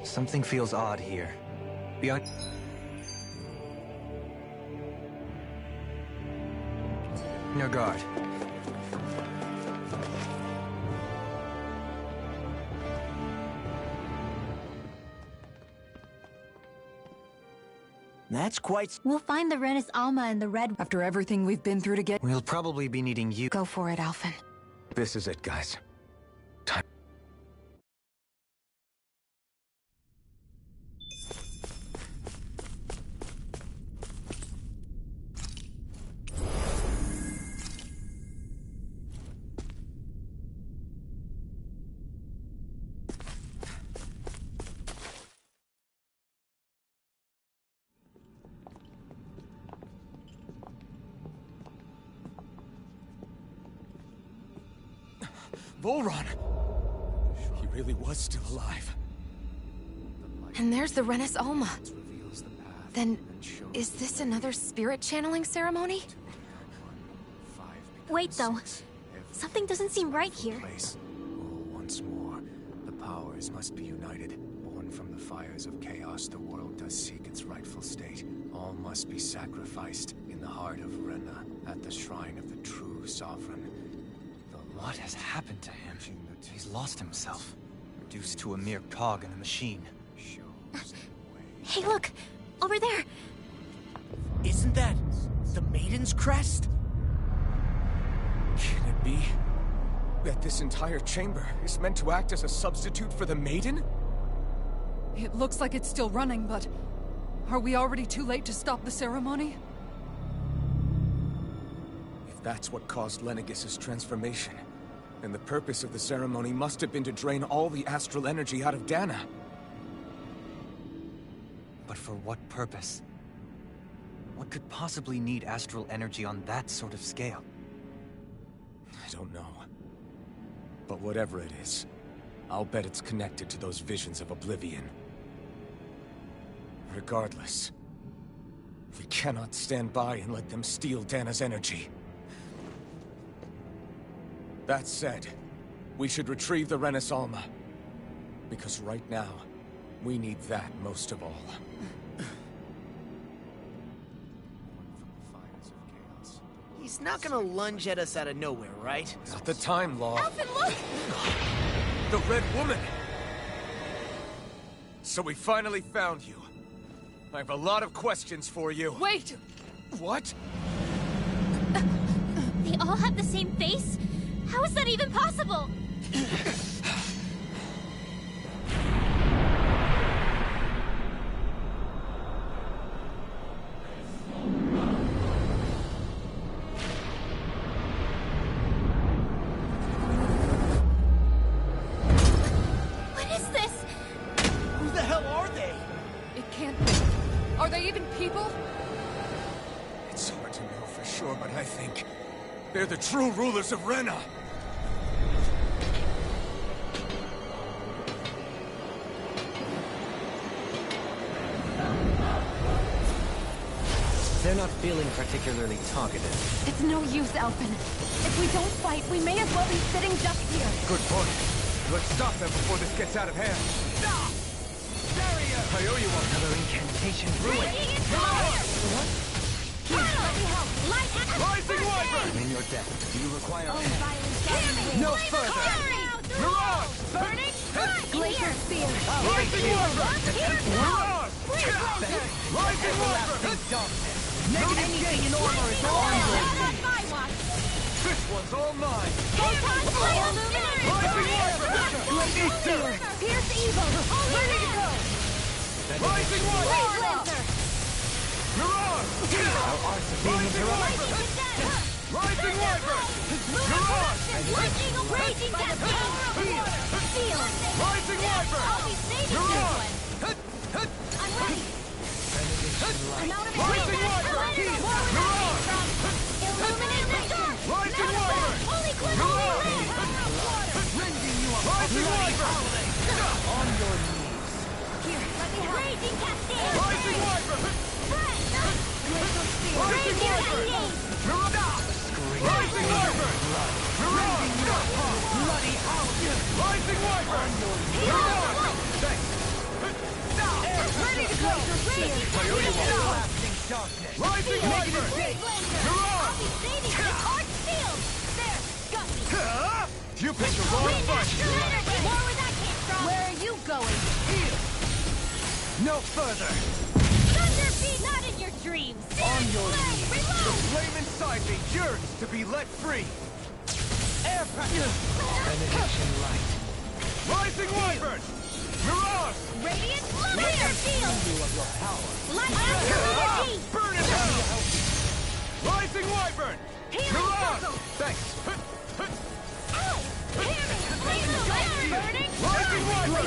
Something feels odd here. Beyond... Your guard. That's quite... We'll find the Renis Alma and the Red... After everything we've been through to get... We'll probably be needing you. Go for it, Alphen. This is it, guys. Time. Volron! He really was still alive. And there's the Renis Alma. Then, is this another spirit channeling ceremony? Wait, though. Something doesn't seem right here. Once more, the powers must be united. Born from the fires of chaos, the world does seek its rightful state. All must be sacrificed in the heart of Rena, at the shrine of the true sovereign. What has happened to him? He's lost himself. Reduced to a mere cog in a machine. Hey, look! Over there! Isn't that the Maiden's crest? Can it be that this entire chamber is meant to act as a substitute for the Maiden? It looks like it's still running, but... Are we already too late to stop the ceremony? If that's what caused Lenegis' transformation, then the purpose of the ceremony must have been to drain all the astral energy out of Dana. But for what purpose? What could possibly need astral energy on that sort of scale? I don't know. But whatever it is, I'll bet it's connected to those visions of oblivion. Regardless, we cannot stand by and let them steal Dana's energy. That said, we should retrieve the Renis Alma. Because right now, we need that most of all. He's not gonna lunge at us out of nowhere, right? Not the time, Law. Alphen, look! The Red Woman! So we finally found you. I have a lot of questions for you. Wait! What? They all have the same face? How is that even possible? What is this? Who the hell are they? It can't be. Are they even people? It's hard to know for sure, but I think they're the true rulers of Rena. They're not feeling particularly talkative. It's no use, Alphen. If we don't fight, we may as well be sitting ducks here. Good point. Let's stop them before this gets out of hand. Stop! Barrier! I owe you one. Another incantation ruined. What? Here, let me help. Light action. Rising Wyvern! I'm in your debt. Do you require Oh, help? violence. No further! Mirage! Burning! Glacier Spear! Rising Wyvern! Mirage! Rising Wyvern! Anything in armor is all yours. This one's all mine! Rising Rising Wyvern! Pierce evil! Ready to go! Rising Wyvern! Mirage! Our arts are being interrupted. Rising Wyvern! Mirage! Lightning raging by the power of water! Feel! Rising Wyvern! I'll be saving Mirage! this one! I'm ready! I'm out of Rising Wyvern! Mirage! Illuminate the dark! Rising Wyvern! Holy Quinn! Rending you up! Rising Wyvern! On your knees. Here, let me help! Raging Cascade! Rising Wyvern! Raging Cascade! Rising Wyvern! Mirage! Bloody out! Rising Wyvern! Mirage! Thanks! Blazer Spear! Everlasting darkness! Rising Wyvern! I'll be saving this arch field! There! Got me! You picked the wrong fight! More where that came from! Where are you going? Heal! No further! Thunder be not in your dreams! On your knees! The Reload! flame inside me yearns to be let free! Air pressure! Benediction light! Rising Wyvern! Mirage! Radiant Thunder Field! Of your power! Light after energy! Burn it down! Rising Wyvern! Healing Mirage! circle! Thanks! Burning! Rising Wyvern!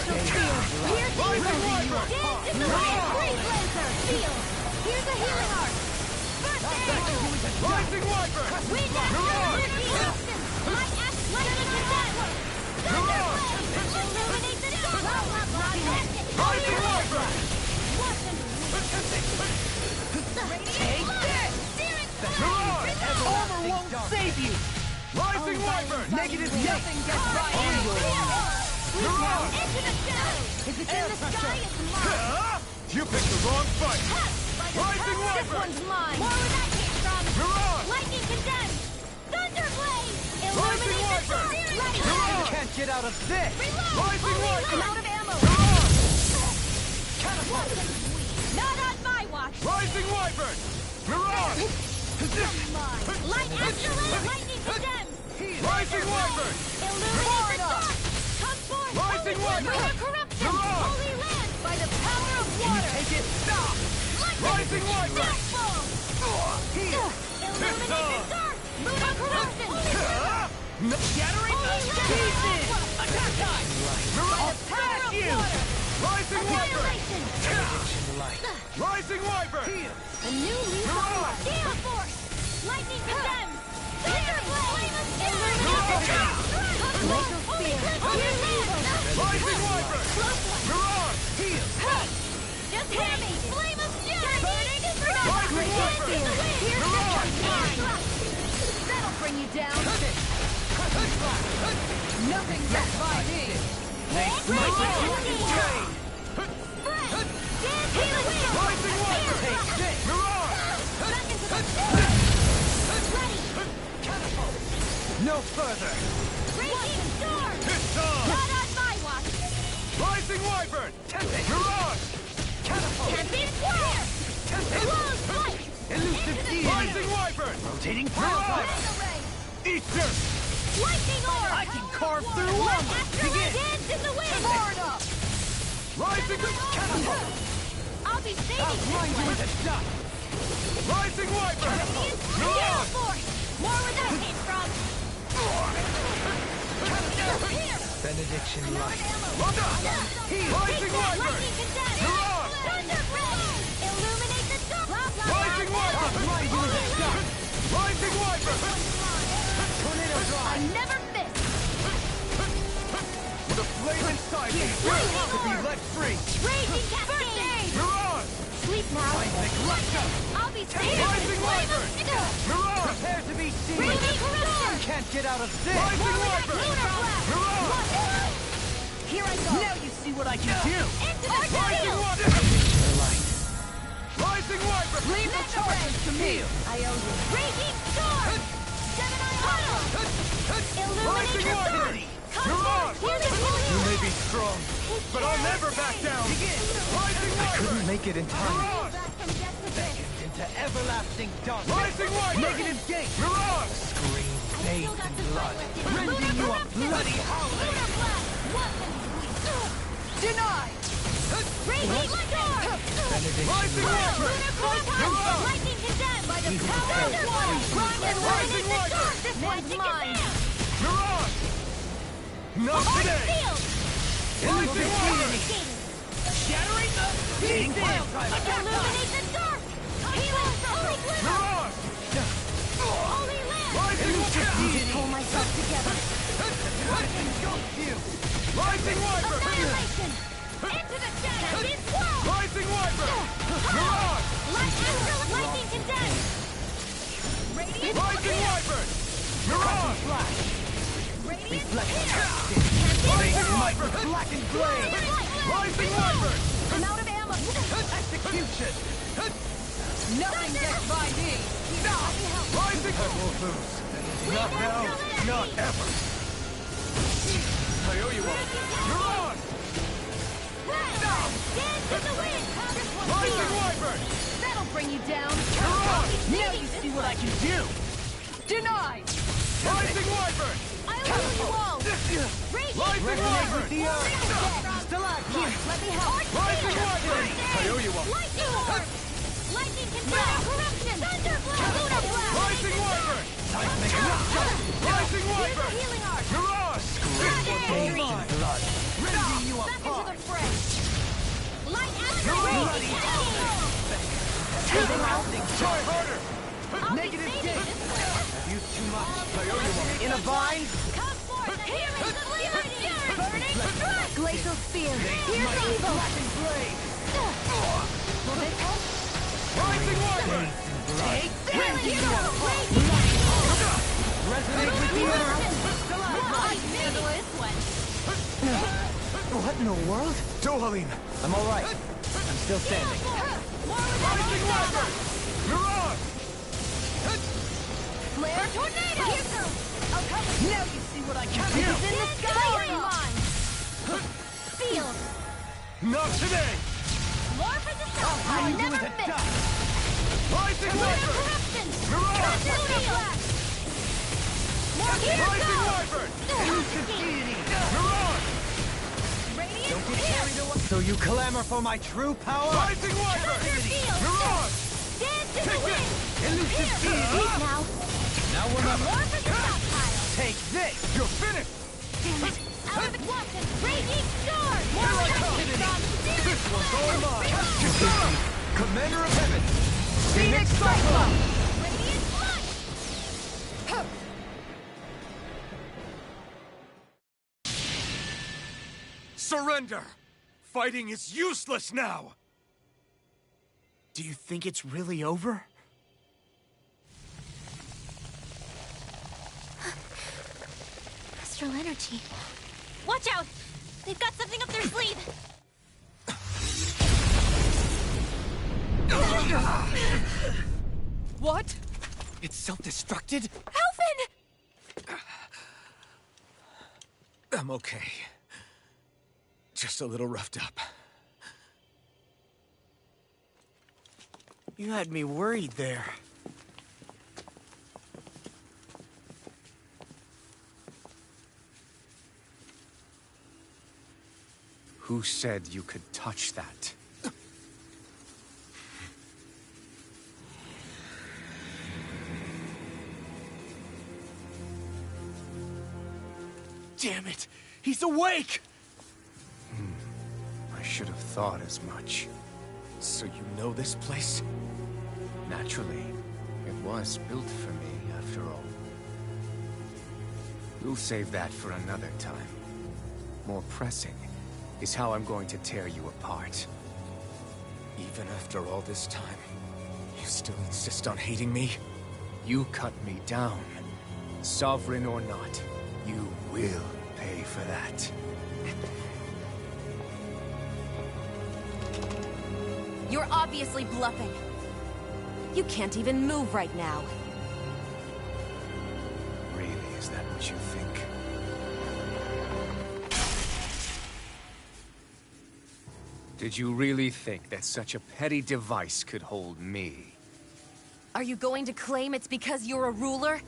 Rising Wyvern! Dance in the wind! Free Blazer! Field! Here's a healing arc! First aid! Rising Wyvern! Wind Mirage! after Light act lightning attack! Thunder blade! Illuminate the dark! Rising Wyvern! Take this! Mirage! Armor won't save you! Rising Wyvern! Negative nothing gets by Mirage! Into the shadow! If it's in the sky, it's mine! You picked the wrong fight! Rising This Wyvern! one's mine! More where that came from! Mirage! Lightning condemned! Thunder blade! Rising Illuminate the Wyvern! dark! Ready! You can't get out of this! Reload! Rising Holy Wyvern! I'm out of ammo! Mirage! Not on my watch! Rising Wyvern! Mirage! Light after lightning condemned! Rising Wyvern! Illuminate the dark! Come forth! Rising Holy Wyvern! Bring a corruption! Mirage! Holy land! By the power of water! Take it! Stop! Rising Wyvern! Darkfall! Illuminate the dark! Move a corruption! Shattering Holy pieces! land! Attack time! Mirage! Power of water! Rising Wyvern! Annihilation! Rising Wyvern! A new leaf on life! Gale force! Lightning condemns! Thunder blade! Illuminate the dark! Laser spear! Rising Wyvern! Mirage! Just hear me! Flame of fury! Burning! Rising Wyvern! Mirage! That'll bring you down! Nothing gets by me! Rising Wyvern! Mirage! No further! Raging storm! It's on! Not on my watch! Rising Wyvern! Mirage! Can't be square! Close flight! Elusive Into the demon! Rising Wyvern! Rotating Mirage! pile! Eat dirt! Lightning orb! I can carve through Light armor! after Begin! dance in the wind! Hard up! Rising Catapult! I'll be saving I'll grind you this into dust! Rising Wyvern! Gale Mirage! force! More where that came from! Here! Benediction light! Rising Wyvern! Lightning condemned! Mirage! Thunder blade! Illuminate the dark! Rising Wyvern! Grind you into dust! Rising Wyvern! Tornado I drive! never miss! The flame inside me yearns to be let free! Raging cascade! Mirage! Sleep now! I'll be saving Rising Wyvern! Mirage! Prepare to be seen! Raging corruption! Can't get out of this! Rising Wyvern! Mirage! Here I go! Now you see what I can do! Into the Rising field! Wyvern! The light! Rising Wyvern! Leave the charges to me! I owe you. Raging storm! Gemini Auto! Illuminate Rising the Wyvern! dark! Come Mirage! forth! Here's a healing You may arc. be strong, but I'll never back down! Rising Wyvern! Couldn't make it in time. Mirage! Back from death to death. Into everlasting darkness! Rising Wyvern! Negative gate! Mirage! Scream Still bathed got in some blood! fight left in me. Rending you a Corruption! bloody howling! Lunar blast! What can Denied! Raging storm! Rising Lunar Wyvern! corruption! Lightning condemned! By the power of water! Grind and Rising illuminate the Wyvern! dark! This one's mine! Mirage! Not today! Field! Rising Wyvern! Shattering the Beating pile driver! Illuminate the dark! Healing! Holy glimmer! Mirage! Holy land! Rising Wyvern! Pull myself together! Rising Wyvern! Annihilation! Into the shadow! Be swirled! Rising Wyvern! Mirage! Light after lightning condemned! Radiant Rising Wyvern! Mirage! Radiant Rising Wyvern! Black and blade! Rising Wyvern! I'm out of ammo! Execution! Nothing gets by me! Rising! I won't lose. Not now, not ever. I owe you one. You're on! Dance in the wind! Rising Wyvern! That'll bring you down! You're on! Now you see what I can do! Denied! Rising Wyvern! I'll rule you all! Rising Wyvern! Stalagmite! Let me help! Rising Wyvern! I owe you one. Lightning orb! Lightning confirm! Corruption! Thunder blast! Lunar blast! Rising Wyvern! Rising Wyvern! Healing art! You're on! Blood! Rending you Back into apart! the fray! Light astral You're rage! ready. Try harder! Negative gain! Used too much. I owe you one. In a bind! Come forth! The heroes of Lightning! Burning strike! Glacial spear! Here's evil! Will this help? Rising Wyvern! Take this! Resonate with the I handle this one! What in the world? Dohalim! I'm alright. I'm still standing. Rising Wyvern! You're on! Flare tornado! Here goes! I'll cover you! Now you see what I can do! It's in the sky in mine! Field! Not today! More for the south! I'll never miss! Rising Wyvern! Corruption! You're on! Thunder blast! More here Rising goes! Wyvern! You're on! Radiant spear! So you clamor for my true power? Rising Wyvern! Thunder field! You're on! Dance in the Take wind! Elusive Here! speed! Eat now! Now remember, More for the stockpile! Take this! You're finished! Damn it! Out of the Watson! Raging storm! More reduction! This one's all mine! Commander of Heaven! Phoenix Cyclone! Radiant blood! Surrender! Fighting is useless now! Do you think it's really over? Astral energy. Watch out! They've got something up their sleeve! What? it's self-destructed? Alvin! I'm okay. Just a little roughed up. You had me worried there. Who said you could touch that? Damn it! He's awake! I should have thought as much. So you know this place? Naturally, it was built for me, after all. We'll save that for another time. More pressing is how I'm going to tear you apart. Even after all this time, you still insist on hating me? You cut me down. Sovereign or not, you will pay for that. You're obviously bluffing. You can't even move right now. Really, is that what you think? Did you really think that such a petty device could hold me? Are you going to claim it's because you're a ruler?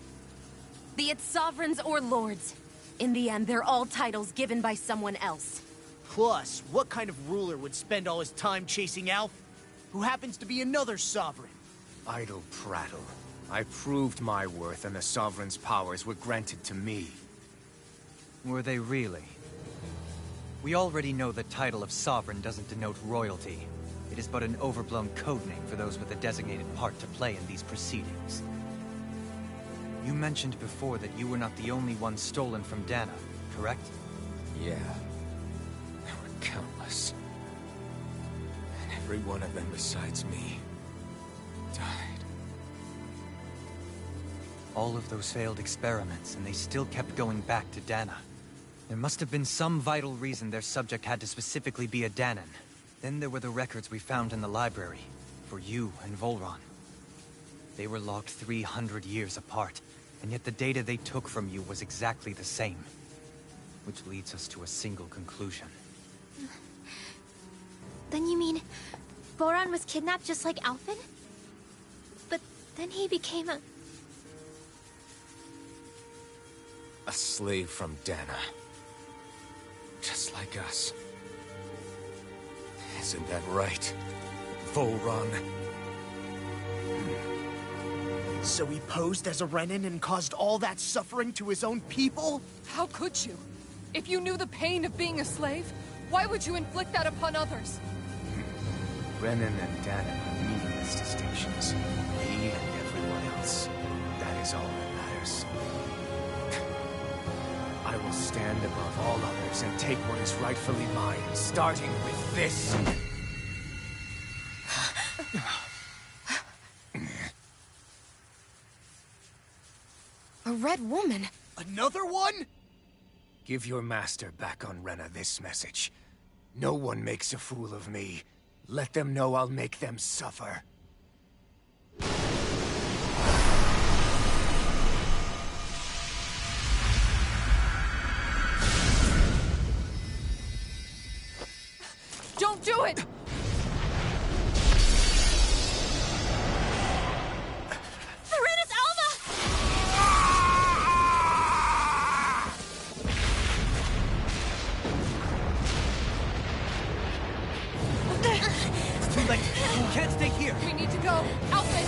Be it sovereigns or lords. In the end, they're all titles given by someone else. Plus, what kind of ruler would spend all his time chasing Alf, who happens to be another sovereign? Idle prattle. I proved my worth and the Sovereign's powers were granted to me. Were they really? We already know the title of Sovereign doesn't denote royalty. It is but an overblown codename for those with a designated part to play in these proceedings. You mentioned before that you were not the only one stolen from Dana, correct? Yeah. There were countless. And every one of them besides me died. All of those failed experiments, and they still kept going back to Dana. There must have been some vital reason their subject had to specifically be a Danan. Then there were the records we found in the library, for you and Volron. They were locked 300 years apart, and yet the data they took from you was exactly the same. Which leads us to a single conclusion. Then you mean Voron was kidnapped just like Alphen? But then he became a slave from Dana. Just like us. Isn't that right, Volron? So he posed as a Renan and caused all that suffering to his own people? How could you? If you knew the pain of being a slave, why would you inflict that upon others? Renan and Dana are meaningless distinctions. Me and everyone else. That is all that matters. I will stand above all others and take what is rightfully mine, starting with this. A red woman? Another one? Give your master back on Rena this message. No one makes a fool of me. Let them know I'll make them suffer. Don't do it! Serenus Alma! Too late! We can't stay here! We need to go! Alphen!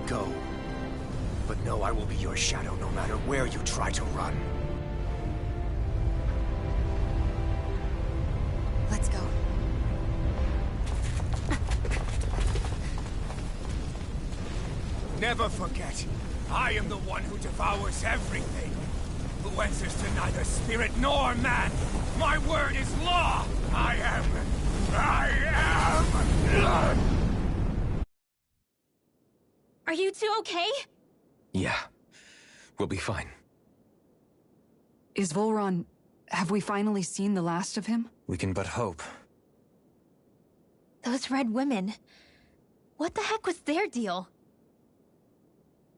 Go. But know I will be your shadow no matter where you try to run. Let's go. Never forget, I am the one who devours everything. Who answers to neither spirit nor man. My word is law. I am. Are you two okay? Yeah. We'll be fine. Is Volron... have we finally seen the last of him? We can but hope. Those red women. What the heck was their deal?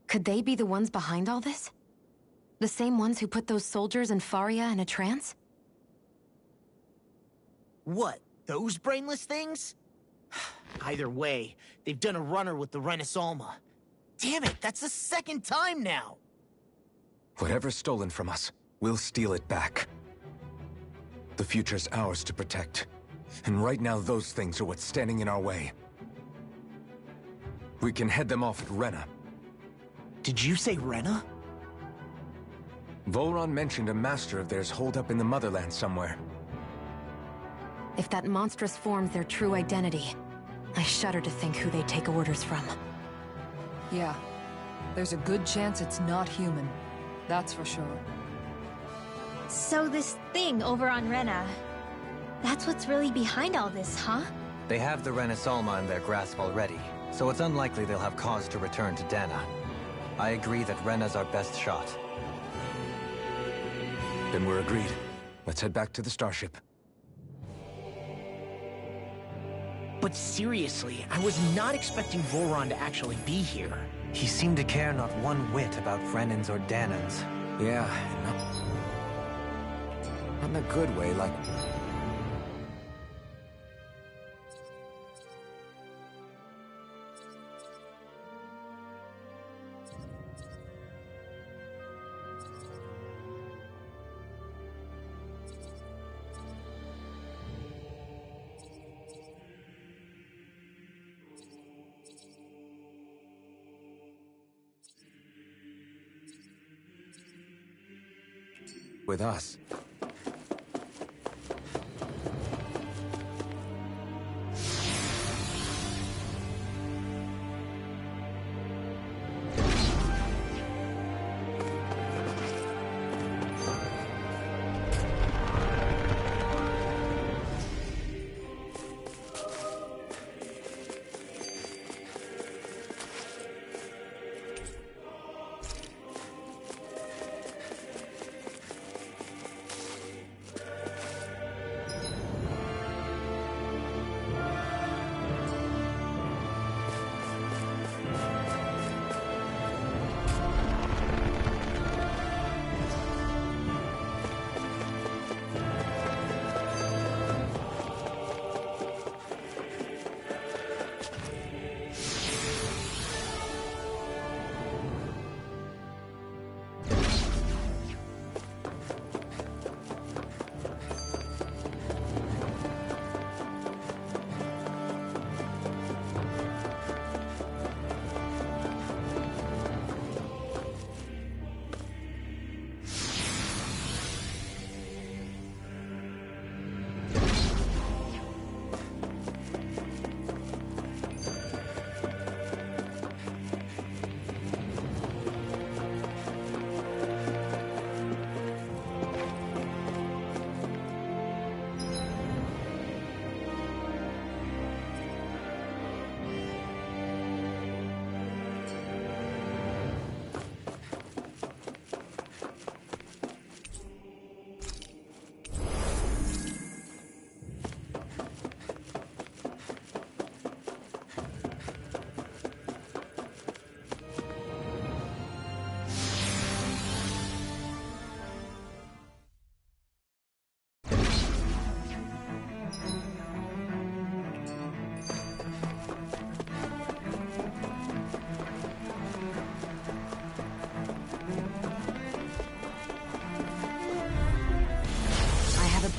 Could they be the ones behind all this? The same ones who put those soldiers in Faria in a trance? What, those brainless things? Either way, they've done a runner with the Serenus Alma. Damn it, that's the second time now! Whatever's stolen from us, we'll steal it back. The future's ours to protect. And right now those things are what's standing in our way. We can head them off at Rena. Did you say Rena? Volron mentioned a master of theirs holed up in the motherland somewhere. If that monstrous form's their true identity, I shudder to think who they take orders from. Yeah. There's a good chance it's not human. That's for sure. So this thing over on Rena, that's what's really behind all this, huh? They have the Serenus Alma in their grasp already, so it's unlikely they'll have cause to return to Dana. I agree that Rena's our best shot. Then we're agreed. Let's head back to the starship. But seriously, I was not expecting Voron to actually be here. He seemed to care not one whit about Renans or Danans. Yeah, not in a good way, like... with us.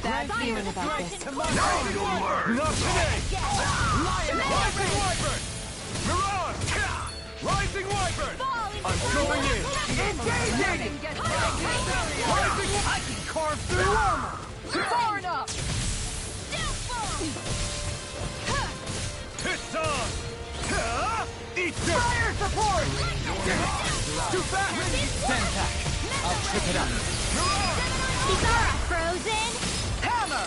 Bad feeling about this. Now you'll learn! Not today! Lion Rising Wyvern! Mirage! Rising Wyvern! I'm going in! Engaging! Rising! I can carve through armor! Far enough! Piston! Easter! Fire support! Too fast! Stand-pack! I'll trip it up. Kisara, frozen! Hammer!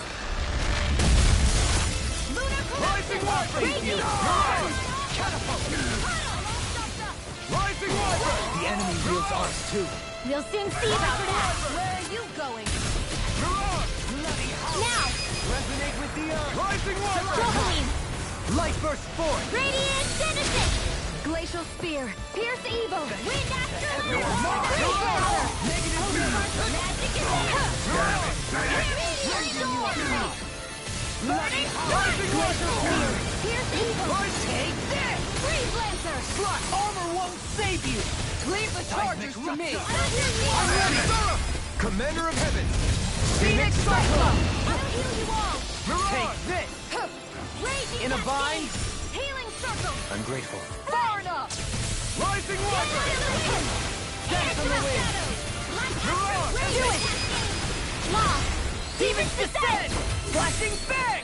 Rising Wyvern! Catapult! Rising Wyvern! The enemy wields ours too. We'll soon see about that! Where are you going? Now! Resonate with the earth! Rising Wyvern! Propylene! Light burst forth! Radiant Genesis! Glacial Spear! Pierce Evil! Wind Astral! Negative Magic is Rising Wyvern! Pierce Evil! Take this! Freeze Lancer! Slut! Armor won't save you! Leave the charges to me! I'm ready! Commander of Heaven! Phoenix Cyclone! I'll heal you all! Mirage! this! Raging In a Cascade! bind? Healing Circle! I'm grateful. Far enough! Rising Wyvern! Dance on the wind! Mirage! Do it! Lost! Demons descend! Flashing Fang!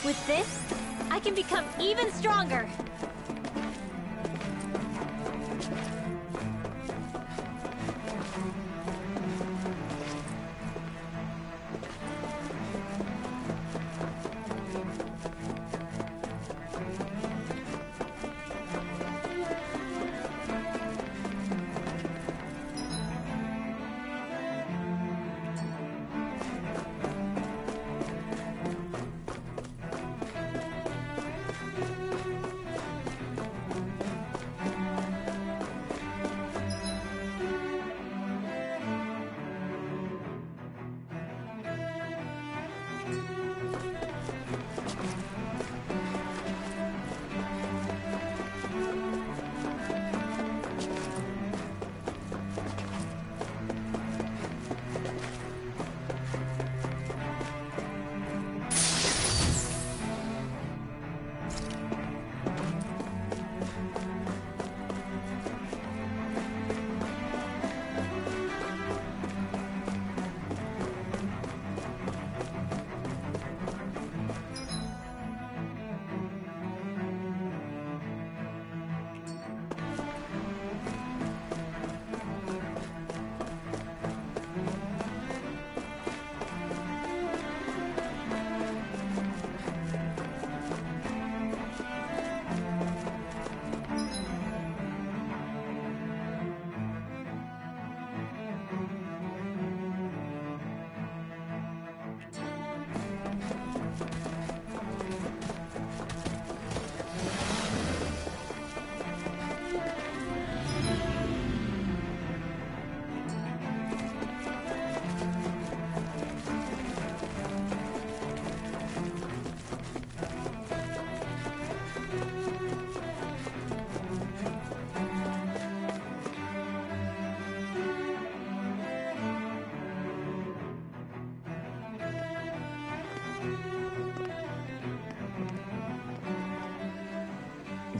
With this, I can become even stronger!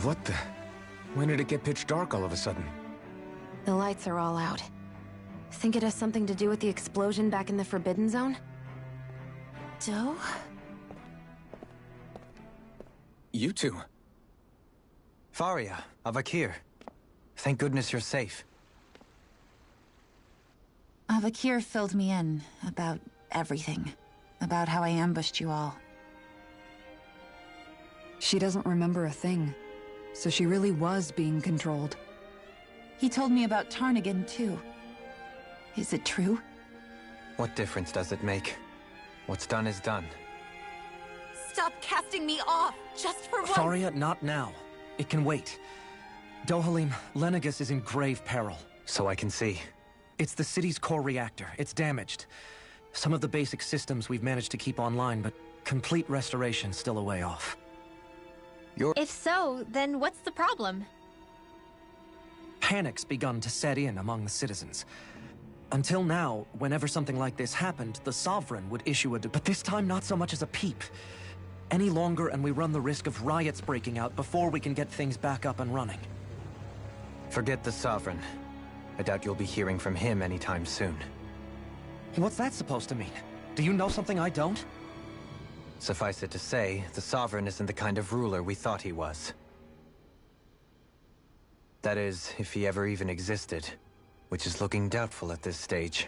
What the? When did it get pitch dark all of a sudden? The lights are all out. Think it has something to do with the explosion back in the Forbidden Zone? Doe? You two. Faria, Avakir. Thank goodness you're safe. Avakir filled me in about everything. About how I ambushed you all. She doesn't remember a thing, so she really was being controlled. He told me about Tarnigan, too. Is it true? What difference does it make? What's done is done. Stop casting me off, just for once! Faria, not now. It can wait. Dohalim, Lenegis is in grave peril. So I can see. It's the city's core reactor. It's damaged. Some of the basic systems we've managed to keep online, but complete restoration's still a way off. If so, then what's the problem? Panic's begun to set in among the citizens. Until now, whenever something like this happened, the Sovereign would issue a but this time not so much as a peep. Any longer and we run the risk of riots breaking out before we can get things back up and running. Forget the Sovereign. I doubt you'll be hearing from him anytime soon. What's that supposed to mean? Do you know something I don't? Suffice it to say, the Sovereign isn't the kind of ruler we thought he was. That is, if he ever even existed, which is looking doubtful at this stage.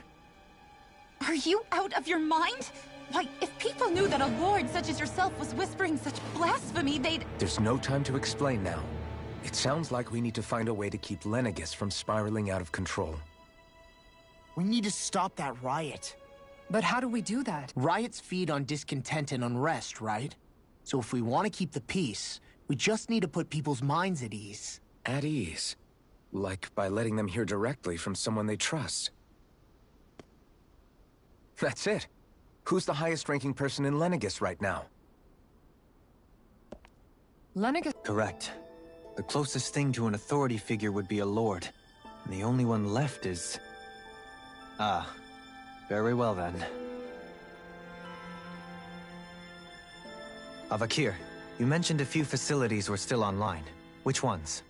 Are you out of your mind? Why, if people knew that a lord such as yourself was whispering such blasphemy, they'd... There's no time to explain now. It sounds like we need to find a way to keep Lenegis from spiraling out of control. We need to stop that riot. But how do we do that? Riots feed on discontent and unrest, right? So if we want to keep the peace, we just need to put people's minds at ease. At ease? Like by letting them hear directly from someone they trust. That's it. Who's the highest-ranking person in Lenegis right now? Lenegis... Correct. The closest thing to an authority figure would be a lord. And the only one left is... Ah. Very well then. Avakir, you mentioned a few facilities were still online. Which ones?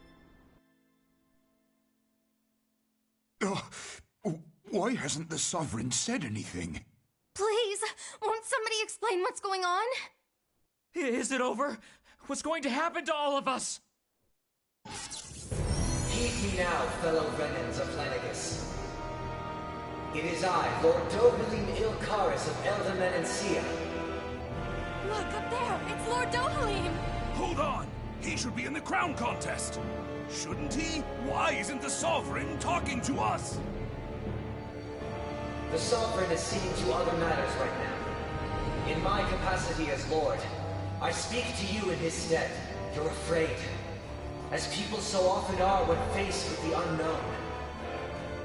Why hasn't the Sovereign said anything? Please, won't somebody explain what's going on? Is it over? What's going to happen to all of us? Heed me now, fellow remnants of Lenegis. It is I, Lord Dohalim Ilkaris of Eldaman and Sia. Look, up there! It's Lord Dohalim! Hold on! He should be in the crown contest! Shouldn't he? Why isn't the Sovereign talking to us? The Sovereign is seeing to other matters right now. In my capacity as Lord, I speak to you in his stead. You're afraid. As people so often are when faced with the unknown.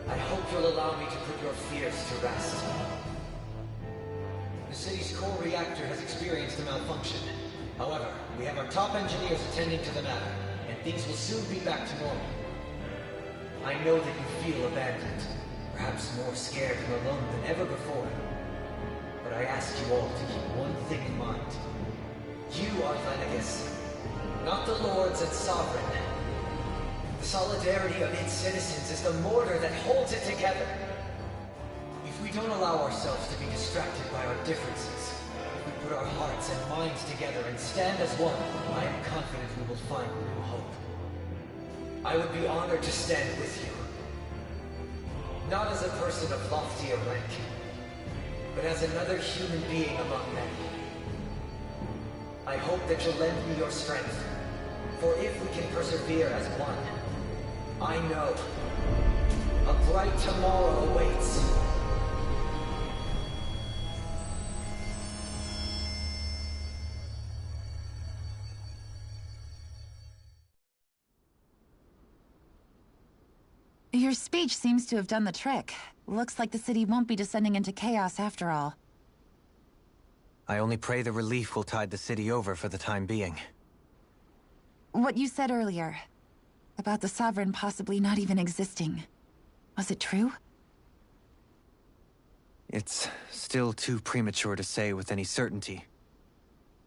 I hope you'll allow me to put your fears to rest. The city's core reactor has experienced a malfunction. However, we have our top engineers attending to the matter, and things will soon be back to normal. I know that you feel abandoned, perhaps more scared and alone than ever before. But I ask you all to keep one thing in mind. You are Lenegis, not the lords and sovereign. The solidarity of its citizens is the mortar that holds it together. If we don't allow ourselves to be distracted by our differences, if we put our hearts and minds together and stand as one, I am confident we will find new hope. I would be honored to stand with you. Not as a person of loftier rank, but as another human being among many. I hope that you'll lend me your strength, for if we can persevere as one, I know a bright tomorrow awaits. Your speech seems to have done the trick. Looks like the city won't be descending into chaos after all. I only pray the relief will tide the city over for the time being. What you said earlier, about the Sovereign possibly not even existing. Was it true? It's still too premature to say with any certainty,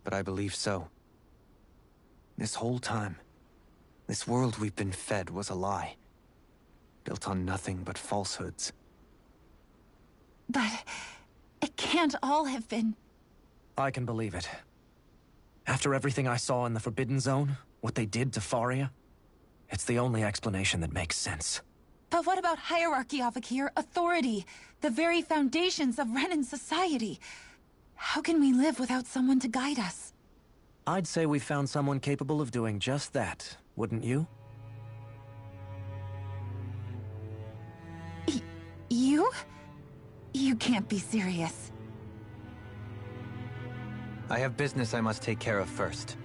but I believe so. This whole time, This world we've been fed was a lie. Built on nothing but falsehoods. But it can't all have been... I can believe it. After everything I saw in the Forbidden Zone, what they did to Faria, it's the only explanation that makes sense. But what about hierarchy, Avakir? Authority? The very foundations of Renan society? How can we live without someone to guide us? I'd say we found someone capable of doing just that, wouldn't you? You? You can't be serious. I have business I must take care of first.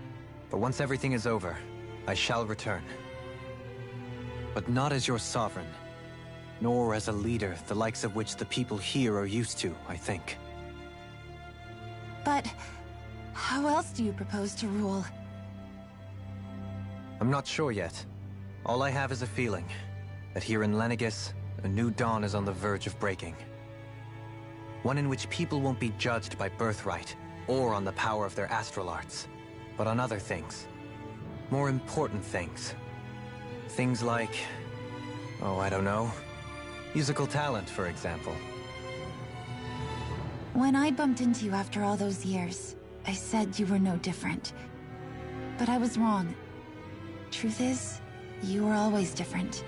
But once everything is over, I shall return. But not as your sovereign, nor as a leader the likes of which the people here are used to, I think. But how else do you propose to rule? I'm not sure yet. All I have is a feeling that here in Lenegis, a new dawn is on the verge of breaking. One in which people won't be judged by birthright or on the power of their astral arts, but on other things. More important things. Things like, oh, I don't know, musical talent, for example. When I bumped into you after all those years, I said you were no different. But I was wrong. Truth is, you were always different.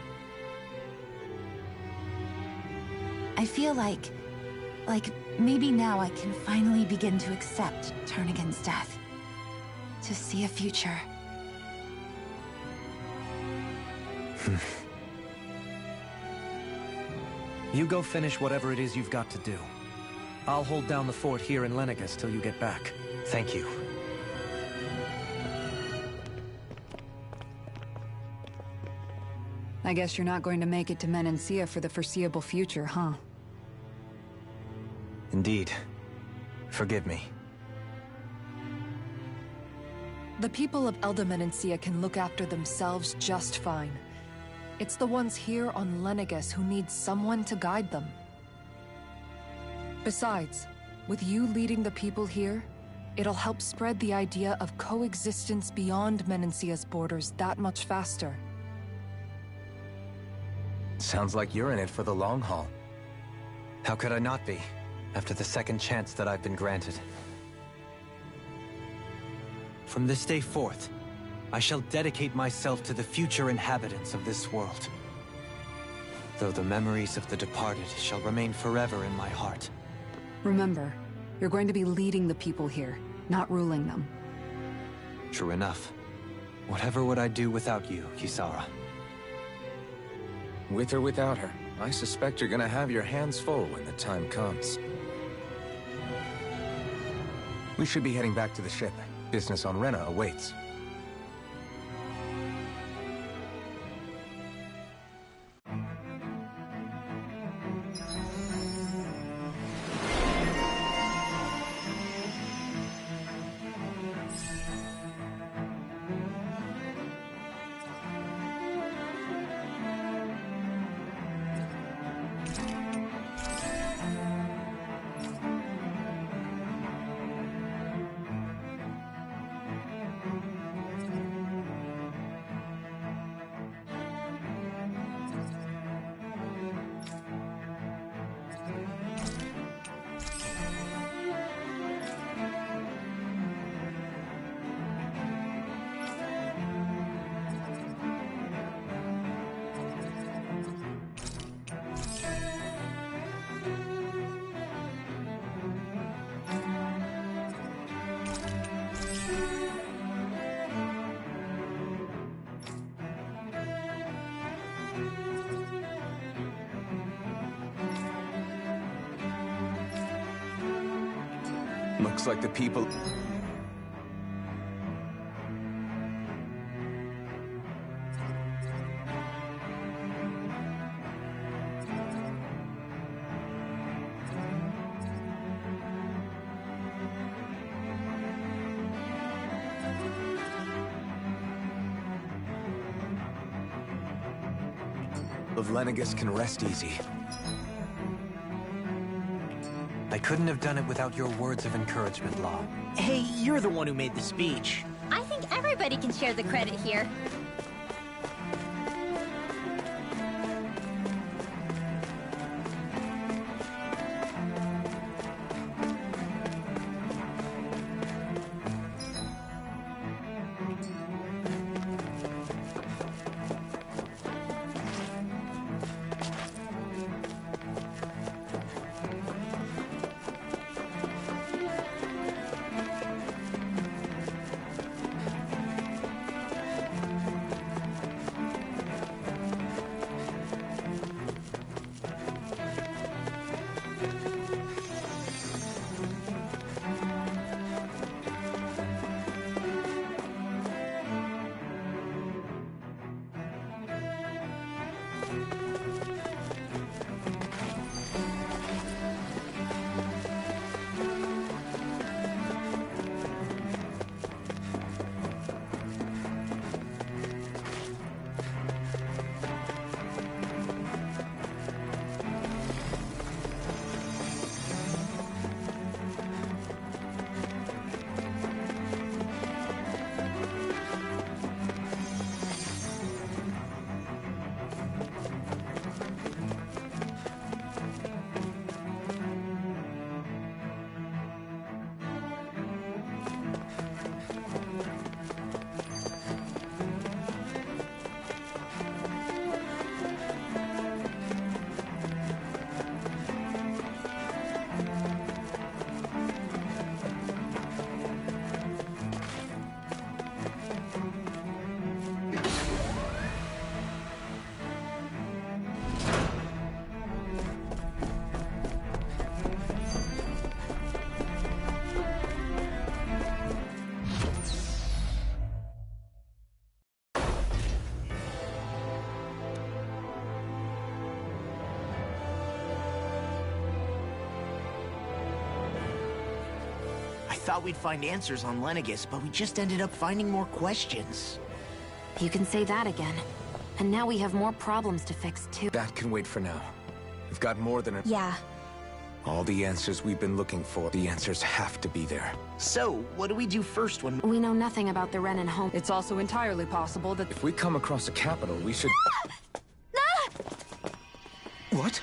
I feel like maybe now I can finally begin to accept Turnagain's death. To see a future. You go finish whatever it is you've got to do. I'll hold down the fort here in Lenegis till you get back. Thank you. I guess you're not going to make it to Menancia for the foreseeable future, huh? Indeed. Forgive me. The people of Elda Menancia can look after themselves just fine. It's the ones here on Lenegis who need someone to guide them. Besides, with you leading the people here, it'll help spread the idea of coexistence beyond Menancia's borders that much faster. Sounds like you're in it for the long haul. How could I not be, after the second chance that I've been granted? From this day forth, I shall dedicate myself to the future inhabitants of this world. Though the memories of the departed shall remain forever in my heart. Remember, you're going to be leading the people here, not ruling them. True enough. Whatever would I do without you, Kisara? With or without her, I suspect you're gonna have your hands full when the time comes. We should be heading back to the ship. Business on Rena awaits. Looks like the people... of Lenegis can rest easy. I couldn't have done it without your words of encouragement, Law. Hey, you're the one who made the speech. I think everybody can share the credit here. thought we'd find answers on Lenegis, but we just ended up finding more questions. You can say that again. And now we have more problems to fix, too. That can wait for now. We've got more than a... Yeah. All the answers we've been looking for, the answers have to be there. So, what do we do first when... We know nothing about the Renan home. It's also entirely possible that... If we come across a capital, we should... What?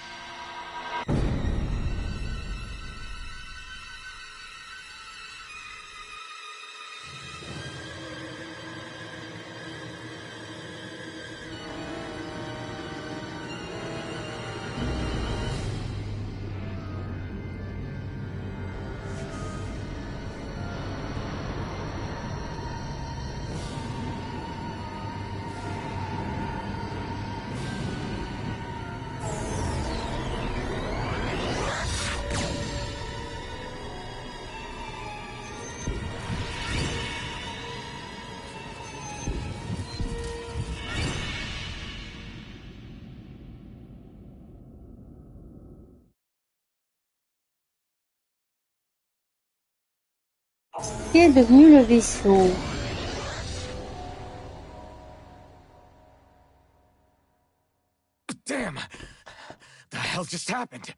Qu'est devenu le vaisseau? Damn! The hell just happened?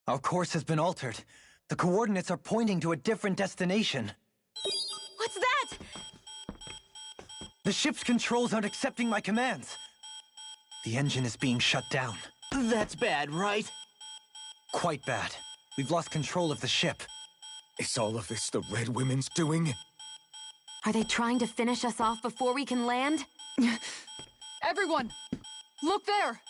Our course has been altered. The coordinates are pointing to a different destination. What's that? The ship's controls aren't accepting my commands. The engine is being shut down. That's bad, right? Quite bad. We've lost control of the ship. Is all of this the Red Women's doing? Are they trying to finish us off before we can land? Everyone! Look there!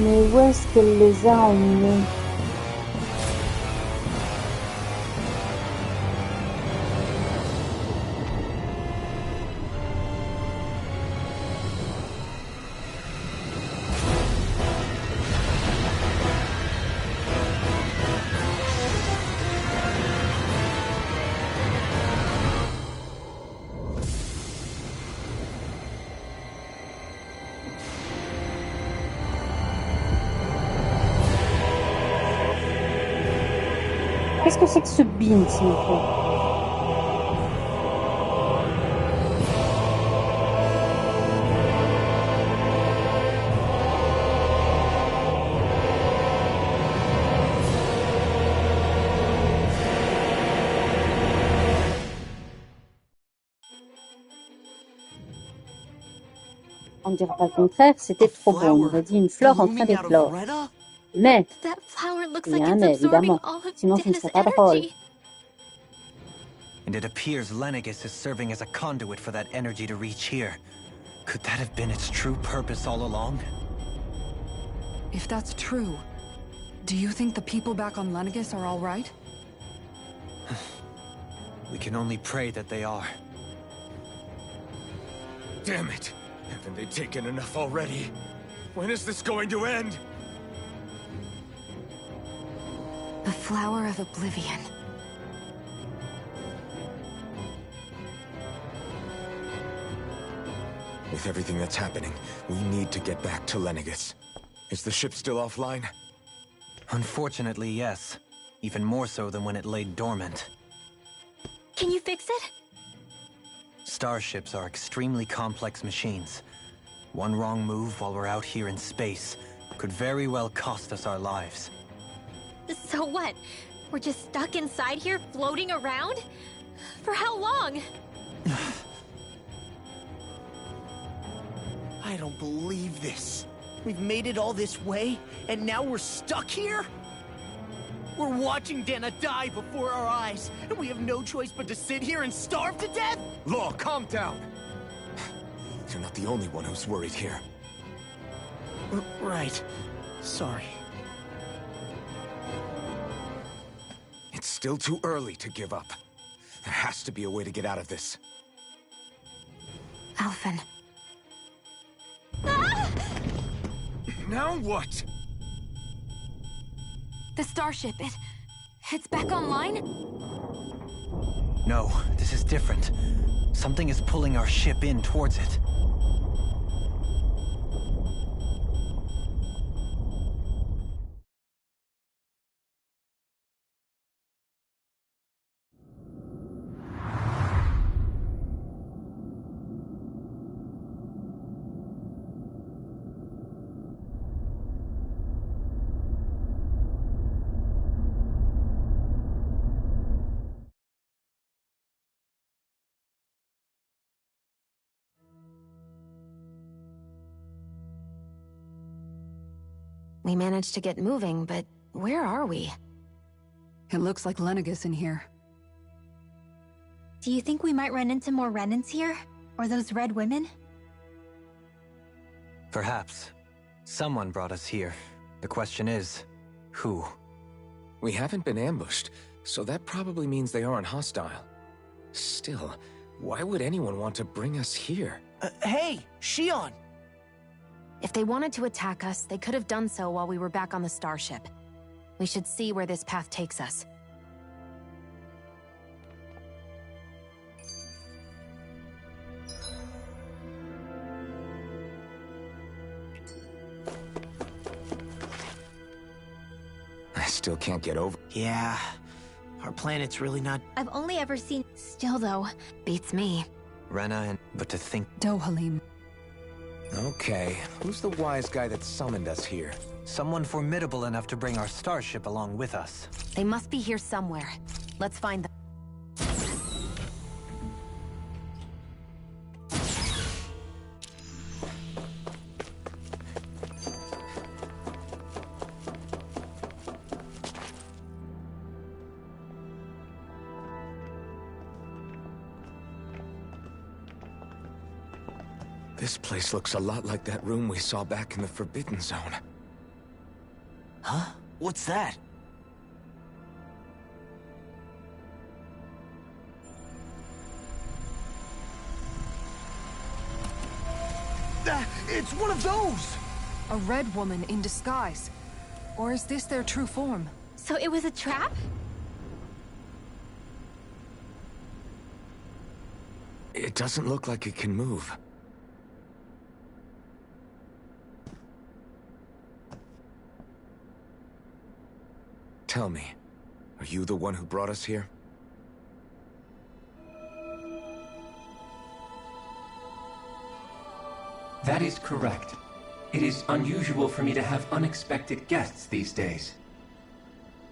Mais où est-ce qu'elle les a emmenés? Qu'est-ce que c'est que ce bin, s'il vous plaît? On ne dira pas le contraire, c'était trop bon. On aurait dit une fleur en train d'éclore. Mais, il y a un mais, évidemment. Sinon, ce ne serait pas drôle. And it appears Lenegis is serving as a conduit for that energy to reach here. Could that have been its true purpose all along? If that's true, do you think the people back on Lenegis are all right? We can only pray that they are. Damn it! Haven't they taken enough already? When is this going to end? The Flower of Oblivion. With everything that's happening, we need to get back to Lenegis. Is the ship still offline? Unfortunately, yes. Even more so than when it lay dormant. Can you fix it? Starships are extremely complex machines. One wrong move while we're out here in space could very well cost us our lives. So what? We're just stuck inside here, floating around? For how long? I don't believe this. We've made it all this way, and now we're stuck here? We're watching Dana die before our eyes, and we have no choice but to sit here and starve to death? Law, calm down. You're not the only one who's worried here. Right. Sorry. It's still too early to give up. There has to be a way to get out of this. Alphen. Now what? The starship, it's back online? No, this is different. Something is pulling our ship in towards it. We managed to get moving, but where are we? It looks like Lenegis in here. Do you think we might run into more remnants here? Or those red women? Perhaps. Someone brought us here. The question is, who? We haven't been ambushed, so that probably means they aren't hostile. Still, why would anyone want to bring us here? Hey, Shion! If they wanted to attack us, they could have done so while we were back on the starship. We should see where this path takes us. I still can't get over. Yeah, our planet's really not... I've only ever seen... Still, though. Beats me. Rena and... But to think... Dohalim. Okay, who's the wise guy that summoned us here? Someone formidable enough to bring our starship along with us. They must be here somewhere. Let's find them. This place looks a lot like that room we saw back in the Forbidden Zone. Huh? What's that? It's one of those! A red woman in disguise. Or is this their true form? So it was a trap? It doesn't look like it can move. Tell me, are you the one who brought us here? That is correct. It is unusual for me to have unexpected guests these days.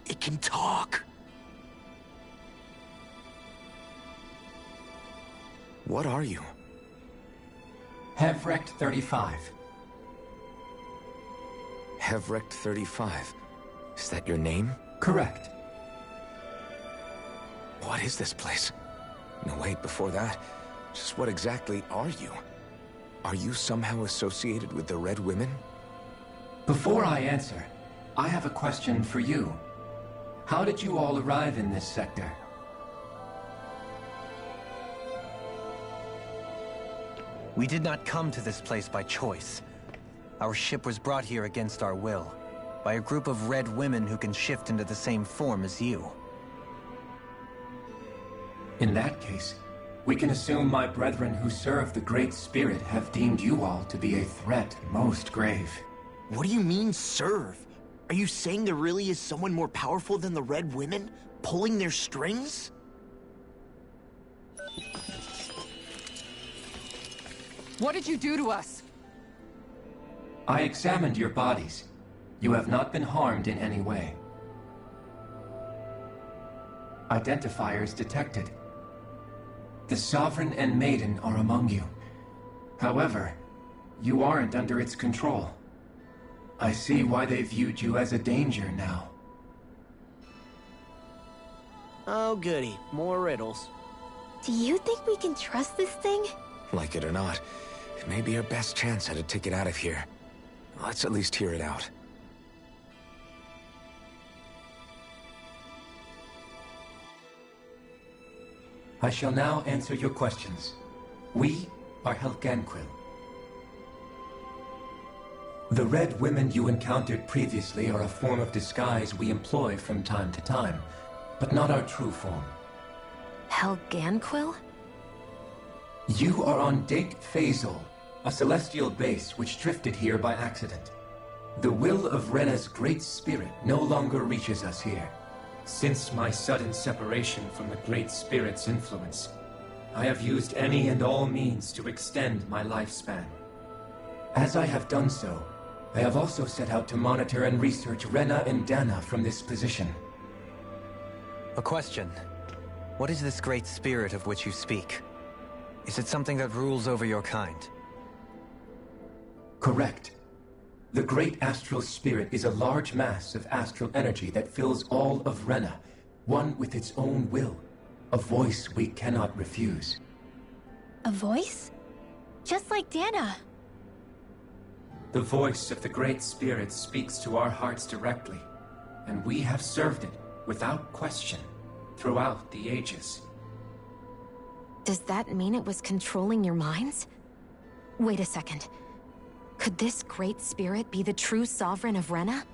It can talk! What are you? Hevrect 35. Hevrect 35. Is that your name? Correct. What is this place? No, wait, before that, just what exactly are you? Are you somehow associated with the Red Women? Before I answer, I have a question for you. How did you all arrive in this sector? We did not come to this place by choice. Our ship was brought here against our will, by a group of red women who can shift into the same form as you. In that case, we can assume my brethren who serve the Great Spirit have deemed you all to be a threat most grave. What do you mean, serve? Are you saying there really is someone more powerful than the Red Women, pulling their strings? What did you do to us? I examined your bodies. You have not been harmed in any way. Identifiers detected. The Sovereign and Maiden are among you. However, you aren't under its control. I see why they viewed you as a danger now. Oh, goody. More riddles. Do you think we can trust this thing? Like it or not, it may be our best chance at a ticket out of here. Let's at least hear it out. I shall now answer your questions. We are Helganquil. The red women you encountered previously are a form of disguise we employ from time to time, but not our true form. Helganquil? You are on Dake Phasol, a celestial base which drifted here by accident. The will of Rena's great spirit no longer reaches us here. Since my sudden separation from the Great Spirit's influence, I have used any and all means to extend my lifespan. As I have done so, I have also set out to monitor and research Rena and Dana from this position. A question. What is this Great Spirit of which you speak? Is it something that rules over your kind? Correct. The Great Astral Spirit is a large mass of astral energy that fills all of Rena, one with its own will, a voice we cannot refuse. A voice? Just like Dana. The voice of the Great Spirit speaks to our hearts directly, and we have served it, without question, throughout the ages. Does that mean it was controlling your minds? Wait a second. Could this Great Spirit be the true sovereign of Rena?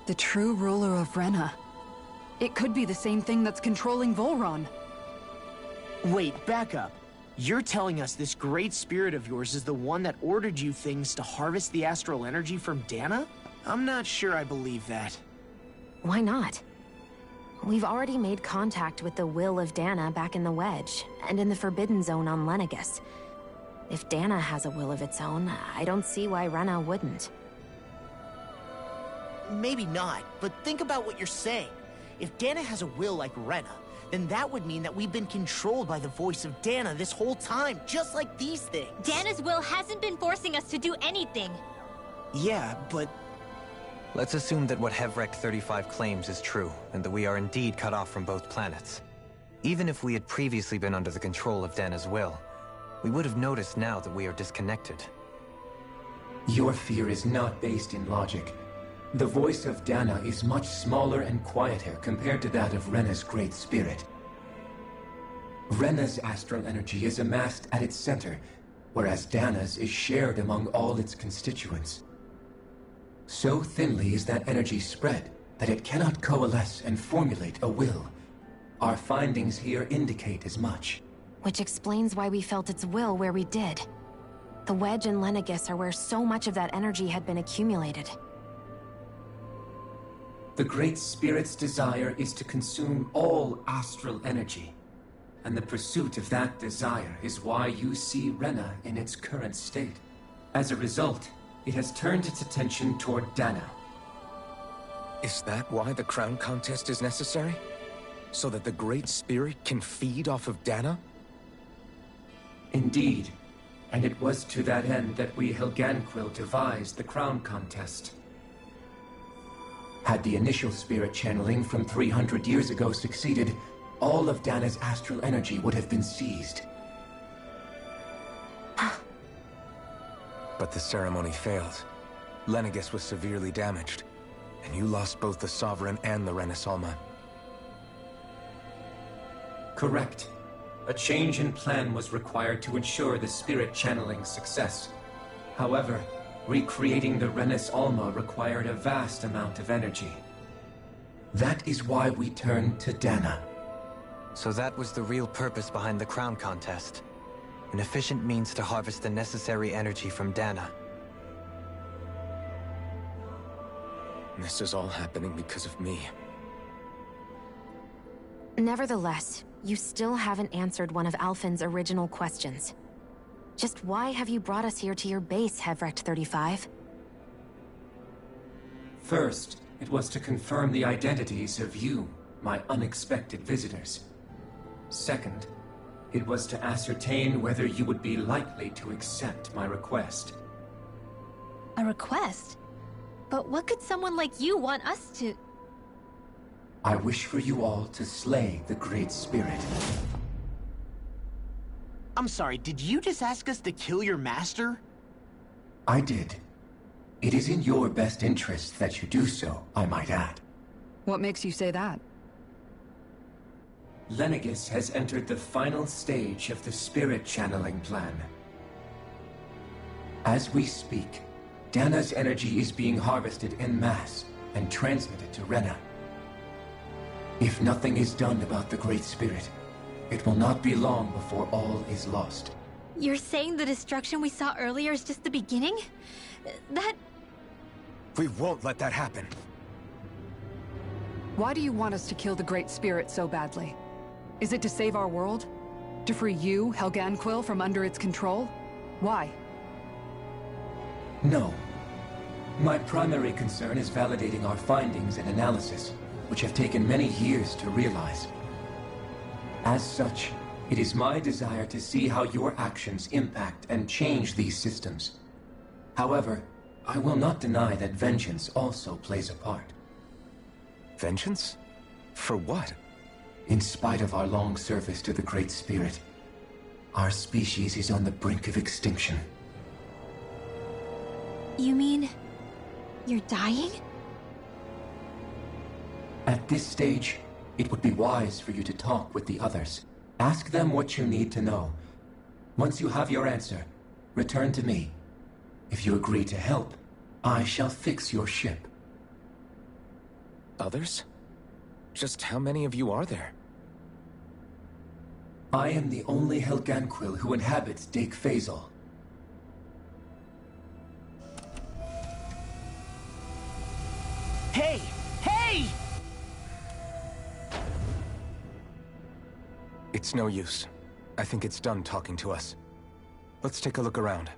The true ruler of Rena. It could be the same thing that's controlling Volron. Wait, back up. You're telling us this Great Spirit of yours is the one that ordered you things to harvest the astral energy from Dana? I'm not sure I believe that. Why not? We've already made contact with the will of Dana back in the Wedge, and in the Forbidden Zone on Lenegus. If Dana has a will of its own, I don't see why Rena wouldn't. Maybe not, but think about what you're saying. If Dana has a will like Rena, then that would mean that we've been controlled by the voice of Dana this whole time, just like these things. Dana's will hasn't been forcing us to do anything. Yeah, but... Let's assume that what Hevrek 35 claims is true, and that we are indeed cut off from both planets. Even if we had previously been under the control of Dana's will, we would have noticed now that we are disconnected. Your fear is not based in logic. The voice of Dana is much smaller and quieter compared to that of Rena's Great Spirit. Rena's astral energy is amassed at its center, whereas Dana's is shared among all its constituents. So thinly is that energy spread that it cannot coalesce and formulate a will. Our findings here indicate as much. Which explains why we felt its will where we did. The Wedge and Lenegus are where so much of that energy had been accumulated. The Great Spirit's desire is to consume all astral energy. And the pursuit of that desire is why you see Rena in its current state. As a result, it has turned its attention toward Dana. Is that why the crown contest is necessary? So that the Great Spirit can feed off of Dana? Indeed, and it was to that end that we Helganquil devised the crown contest. Had the initial spirit channeling from 300 years ago succeeded, all of Dana's astral energy would have been seized. But the ceremony failed. Lenegus was severely damaged, and you lost both the Sovereign and the Renasolma. Correct. A change in plan was required to ensure the spirit channeling success. However, recreating the Renis Alma required a vast amount of energy. That is why we turned to Dana. So that was the real purpose behind the crown contest. An efficient means to harvest the necessary energy from Dana. This is all happening because of me. Nevertheless, you still haven't answered one of Alphen's original questions. Just why have you brought us here to your base, Hevrek 35? First, it was to confirm the identities of you, my unexpected visitors. Second, it was to ascertain whether you would be likely to accept my request. A request? But what could someone like you want us to... I wish for you all to slay the Great Spirit. I'm sorry, did you just ask us to kill your master? I did. It is in your best interest that you do so, I might add. What makes you say that? Lenegis has entered the final stage of the spirit channeling plan. As we speak, Dana's energy is being harvested en masse and transmitted to Rena. If nothing is done about the Great Spirit, it will not be long before all is lost. You're saying the destruction we saw earlier is just the beginning? That... We won't let that happen. Why do you want us to kill the Great Spirit so badly? Is it to save our world? To free you, Helganquil, from under its control? Why? No. My primary concern is validating our findings and analysis, which have taken many years to realize. As such, it is my desire to see how your actions impact and change these systems. However, I will not deny that vengeance also plays a part. Vengeance? For what? In spite of our long service to the Great Spirit, our species is on the brink of extinction. You mean... you're dying? At this stage, it would be wise for you to talk with the others. Ask them what you need to know. Once you have your answer, return to me. If you agree to help, I shall fix your ship. Others? Just how many of you are there? I am the only Helganquil who inhabits Dake Faisal. Hey! Hey! It's no use. I think it's done talking to us. Let's take a look around.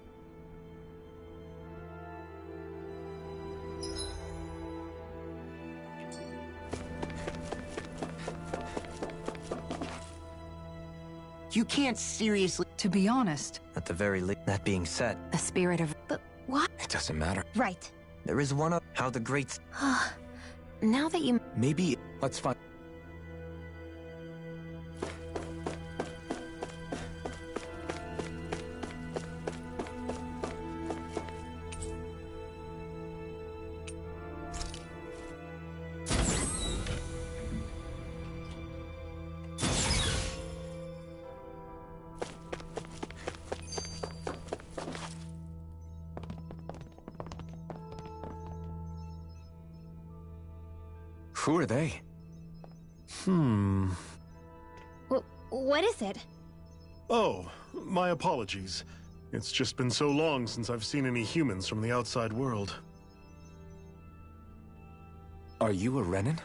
You can't seriously... To be honest... At the very least, that being said... A spirit of... But what? It doesn't matter. Right. There is one of how the great... Now that you... Maybe... Let's find... Who are they? What is it? Oh, my apologies. It's just been so long since I've seen any humans from the outside world. Are you a Renan?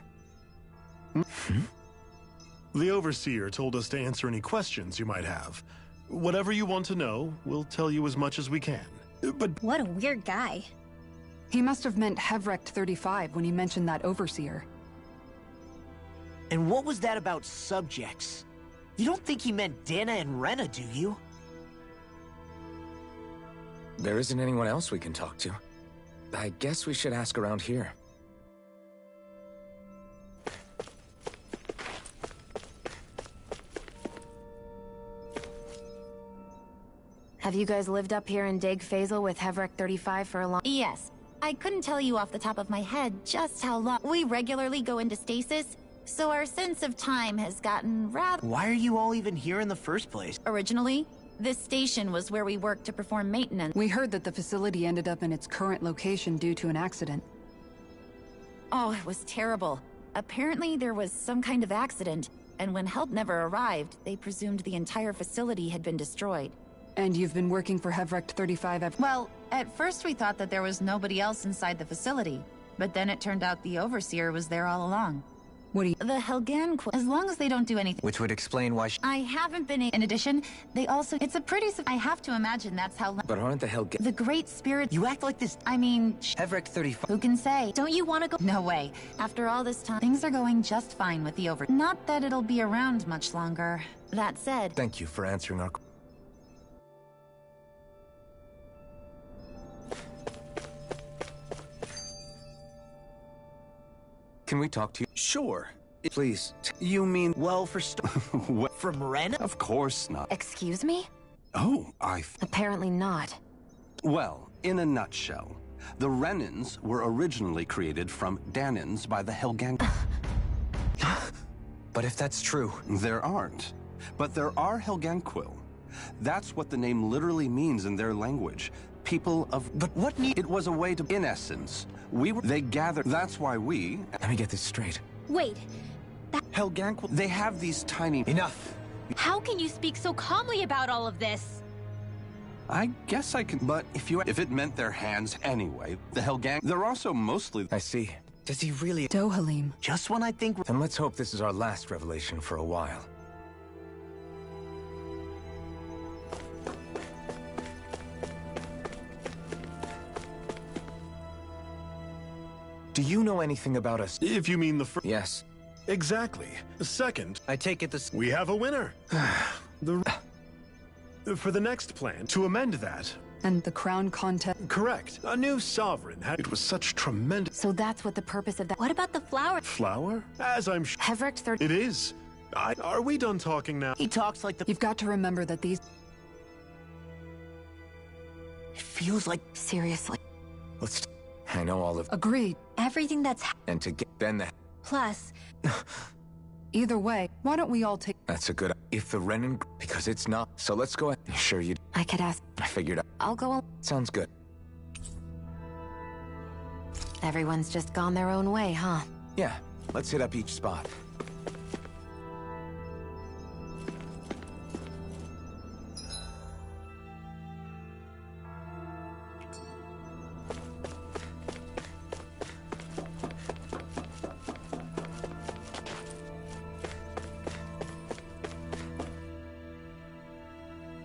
The Overseer told us to answer any questions you might have. Whatever you want to know, we'll tell you as much as we can. But... What a weird guy. He must have meant Hevrecht 35 when he mentioned that Overseer. And what was that about subjects? You don't think he meant Dana and Rena, do you? There isn't anyone else we can talk to. I guess we should ask around here. Have you guys lived up here in Dake Faisal with Hevrecht 35 for a long... Yes. I couldn't tell you off the top of my head just how long. We regularly go into stasis, so our sense of time has gotten rather... Why are you all even here in the first place? Originally, this station was where we worked to perform maintenance. We heard that the facility ended up in its current location due to an accident. Oh, it was terrible. Apparently there was some kind of accident, and when help never arrived, they presumed the entire facility had been destroyed. And you've been working for Hevrecht 35 Well, at first we thought that there was nobody else inside the facility, but then it turned out the Overseer was there all along. What do you... The Helganquil, as long as they don't do anything... Which would explain why I haven't been... In addition, they also... It's a pretty... I have to imagine that's how... But aren't the Helgan... The Great Spirit... You act like this... I mean... Hevrecht 35... Who can say? Don't you want to go... No way. After all this time, things are going just fine with the Not that it'll be around much longer. That said... Thank you for answering our... Can we talk to you? Sure. Please. You mean... Well, from Ren? Of course not. Excuse me? Oh, Apparently not. Well, in a nutshell, the Renans were originally created from Danans by the Helgang... But if that's true... There aren't. But there are Helganquil. That's what the name literally means in their language. People of... But what need... It was a way to... In essence, they gathered... That's why we... Let me get this straight. Wait. Helganquil... They have these tiny... Enough! How can you speak so calmly about all of this? I guess I can... But if it meant their hands anyway, the Helgang... They're also mostly... I see. Does he really... Dohalim. Just when I think... Then let's hope this is our last revelation for a while. Do you know anything about us? If you mean the first... Yes. Exactly. Second... I take it this... We have a winner. For the next plan, to amend that... And the crown contest... Correct. A new sovereign. It was such tremendous... So that's what the purpose of that... What about the flower? Flower? As I'm sure... Heverick third... It is. Are we done talking now? He talks like the... You've got to remember that these... It feels like... Seriously. Let's... I know all of... Agreed. Everything that's... And to get... Then the... Plus... Either way, why don't we all take... That's a good... If the Renan... Because it's not... So let's go ahead. Sure you... I could ask... I figured out... I'll go... Sounds good. Everyone's just gone their own way, huh? Yeah. Let's hit up each spot.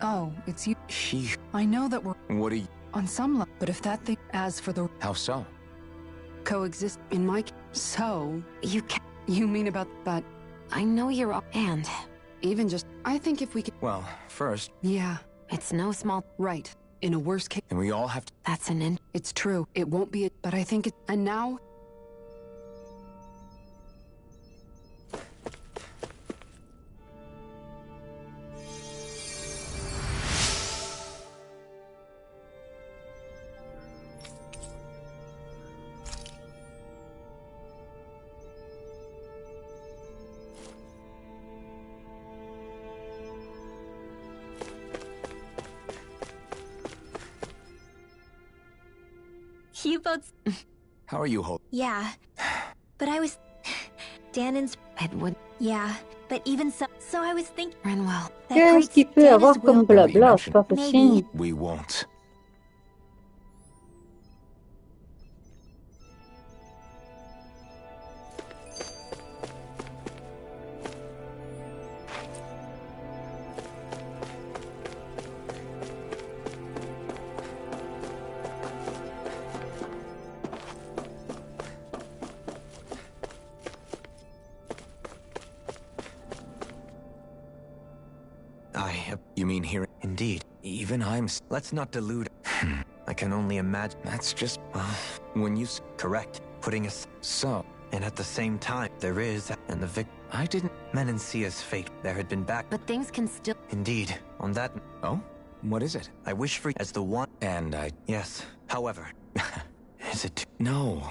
Oh, it's you. She... I know that we're... What do you... On some level, but if that thing... As for the... How so? Coexist in my... So... You can... You mean about... But... I know you're... And... Even just... I think if we could... Well, first... Yeah. It's no small... Right. In a worst case... And we all have to... That's an in... It's true. It won't be it, but I think it... And now... You both... How are you, Holt? Yeah. But I was... Danon's... Edward... Yeah. But even so... So I was thinking... Renwell... Qu'est-ce qu'il peut avoir comme blabla? C'est pas possible. We won't. You mean here? Indeed. Even I'm... Let's not delude. I can only imagine. That's just... when you... Correct. Putting us... So... And at the same time, there is... And the vic... I didn't... Menancia's fate. There had been back... But things can still... Indeed. On that... Oh? What is it? I wish for... As the one... And I... Yes. However... Is it... No.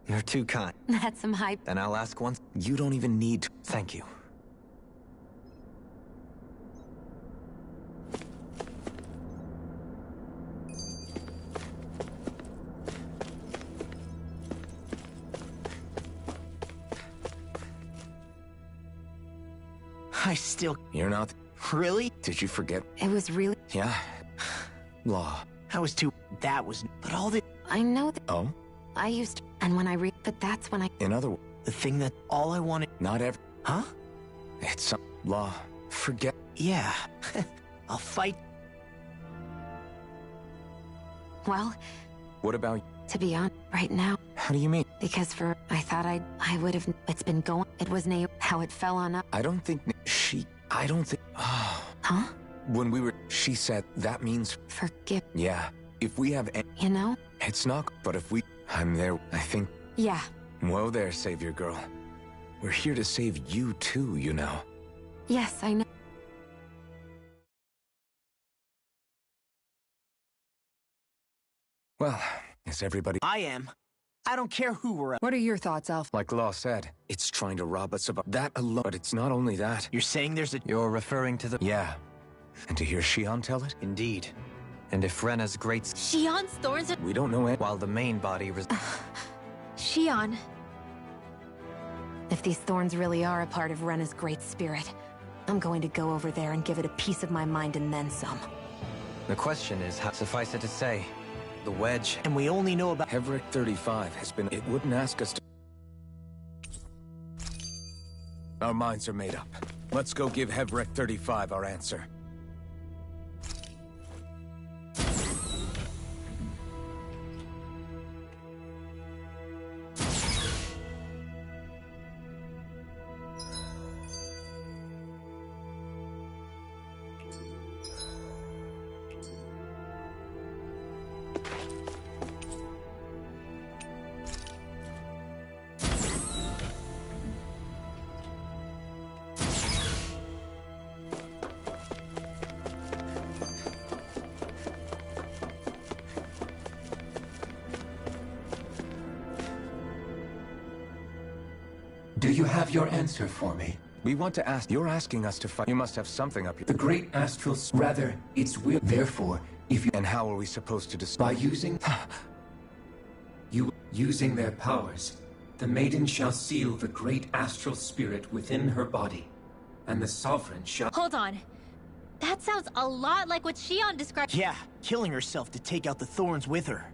You're too kind. That's some hype. Then I'll ask once. You don't even need to... Thank you. I still... You're not... Really? Did you forget? It was really... Yeah. Law. I was too... That was... But all the... I know that... Oh? I used to... And when I read... But that's when I... In other words... The thing that... All I wanted... Not ever... Huh? It's some... Law. Forget... Yeah. I'll fight... Well... What about... To be honest, right now... How do you mean? Because for... I thought I would have... It's been going... It was how it fell on up. I don't think... She... I don't think... Huh? When we were... She said that means... Forgive... Yeah. If we have... You know? It's not... But if we... I'm there... I think... Yeah. Whoa there, Savior Girl. We're here to save you too, you know. Yes, I know. Well, is everybody— I am. I don't care who we're at. What are your thoughts, Alf? Like Law said, it's trying to rob us of that alone. But it's not only that. You're saying there's a— You're referring to the— Yeah. And to hear Shion tell it? Indeed. And if Rena's great— Shion's thorns are— We don't know it. While the main body Shion. If these thorns really are a part of Rena's great spirit, I'm going to go over there and give it a piece of my mind and then some. The question is, how suffice it to say, the wedge— And we only know about— Hevric 35 has been— It wouldn't ask us to— Our minds are made up. Let's go give Hevric 35 our answer. Do you have your answer for me? We want to ask— You're asking us to fight— You must have something up here. The great astral— Rather, its will. Therefore, if you— And how are we supposed to decide? By using— Using their powers, the maiden shall seal the great astral spirit within her body, and the sovereign shall— Hold on. That sounds a lot like what Shion described. Yeah, killing herself to take out the thorns with her.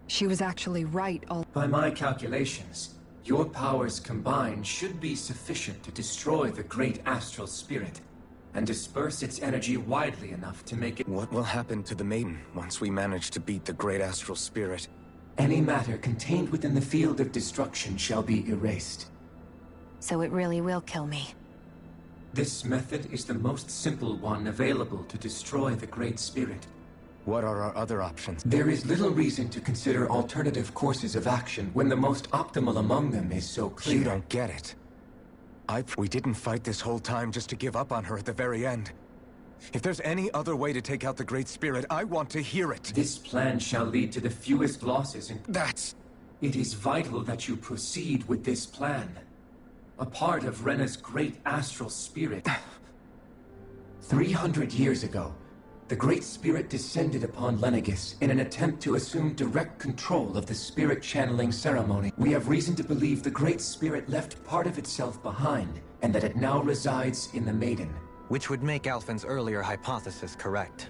She was actually right all— By my calculations, your powers combined should be sufficient to destroy the great astral spirit, and disperse its energy widely enough to make it— What will happen to the maiden once we manage to beat the great astral spirit? Any matter contained within the field of destruction shall be erased. So it really will kill me. This method is the most simple one available to destroy the great spirit. What are our other options? There is little reason to consider alternative courses of action when the most optimal among them is so clear. You don't get it. We didn't fight this whole time just to give up on her at the very end. If there's any other way to take out the Great Spirit, I want to hear it. This plan shall lead to the fewest losses in— That's— It is vital that you proceed with this plan. A part of Rena's great astral spirit. 300 years ago, the Great Spirit descended upon Lenegis in an attempt to assume direct control of the spirit channeling ceremony. We have reason to believe the Great Spirit left part of itself behind, and that it now resides in the Maiden. Which would make Alphen's earlier hypothesis correct.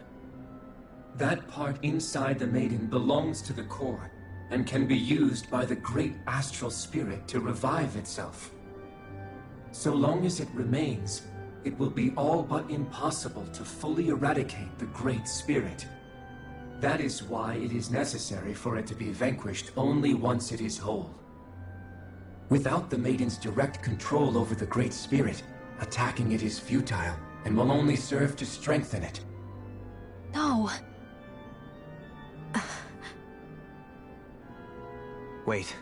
That part inside the Maiden belongs to the core, and can be used by the great astral spirit to revive itself. So long as it remains, it will be all but impossible to fully eradicate the Great Spirit. That is why it is necessary for it to be vanquished only once it is whole. Without the Maiden's direct control over the Great Spirit, attacking it is futile, and will only serve to strengthen it. No. Wait.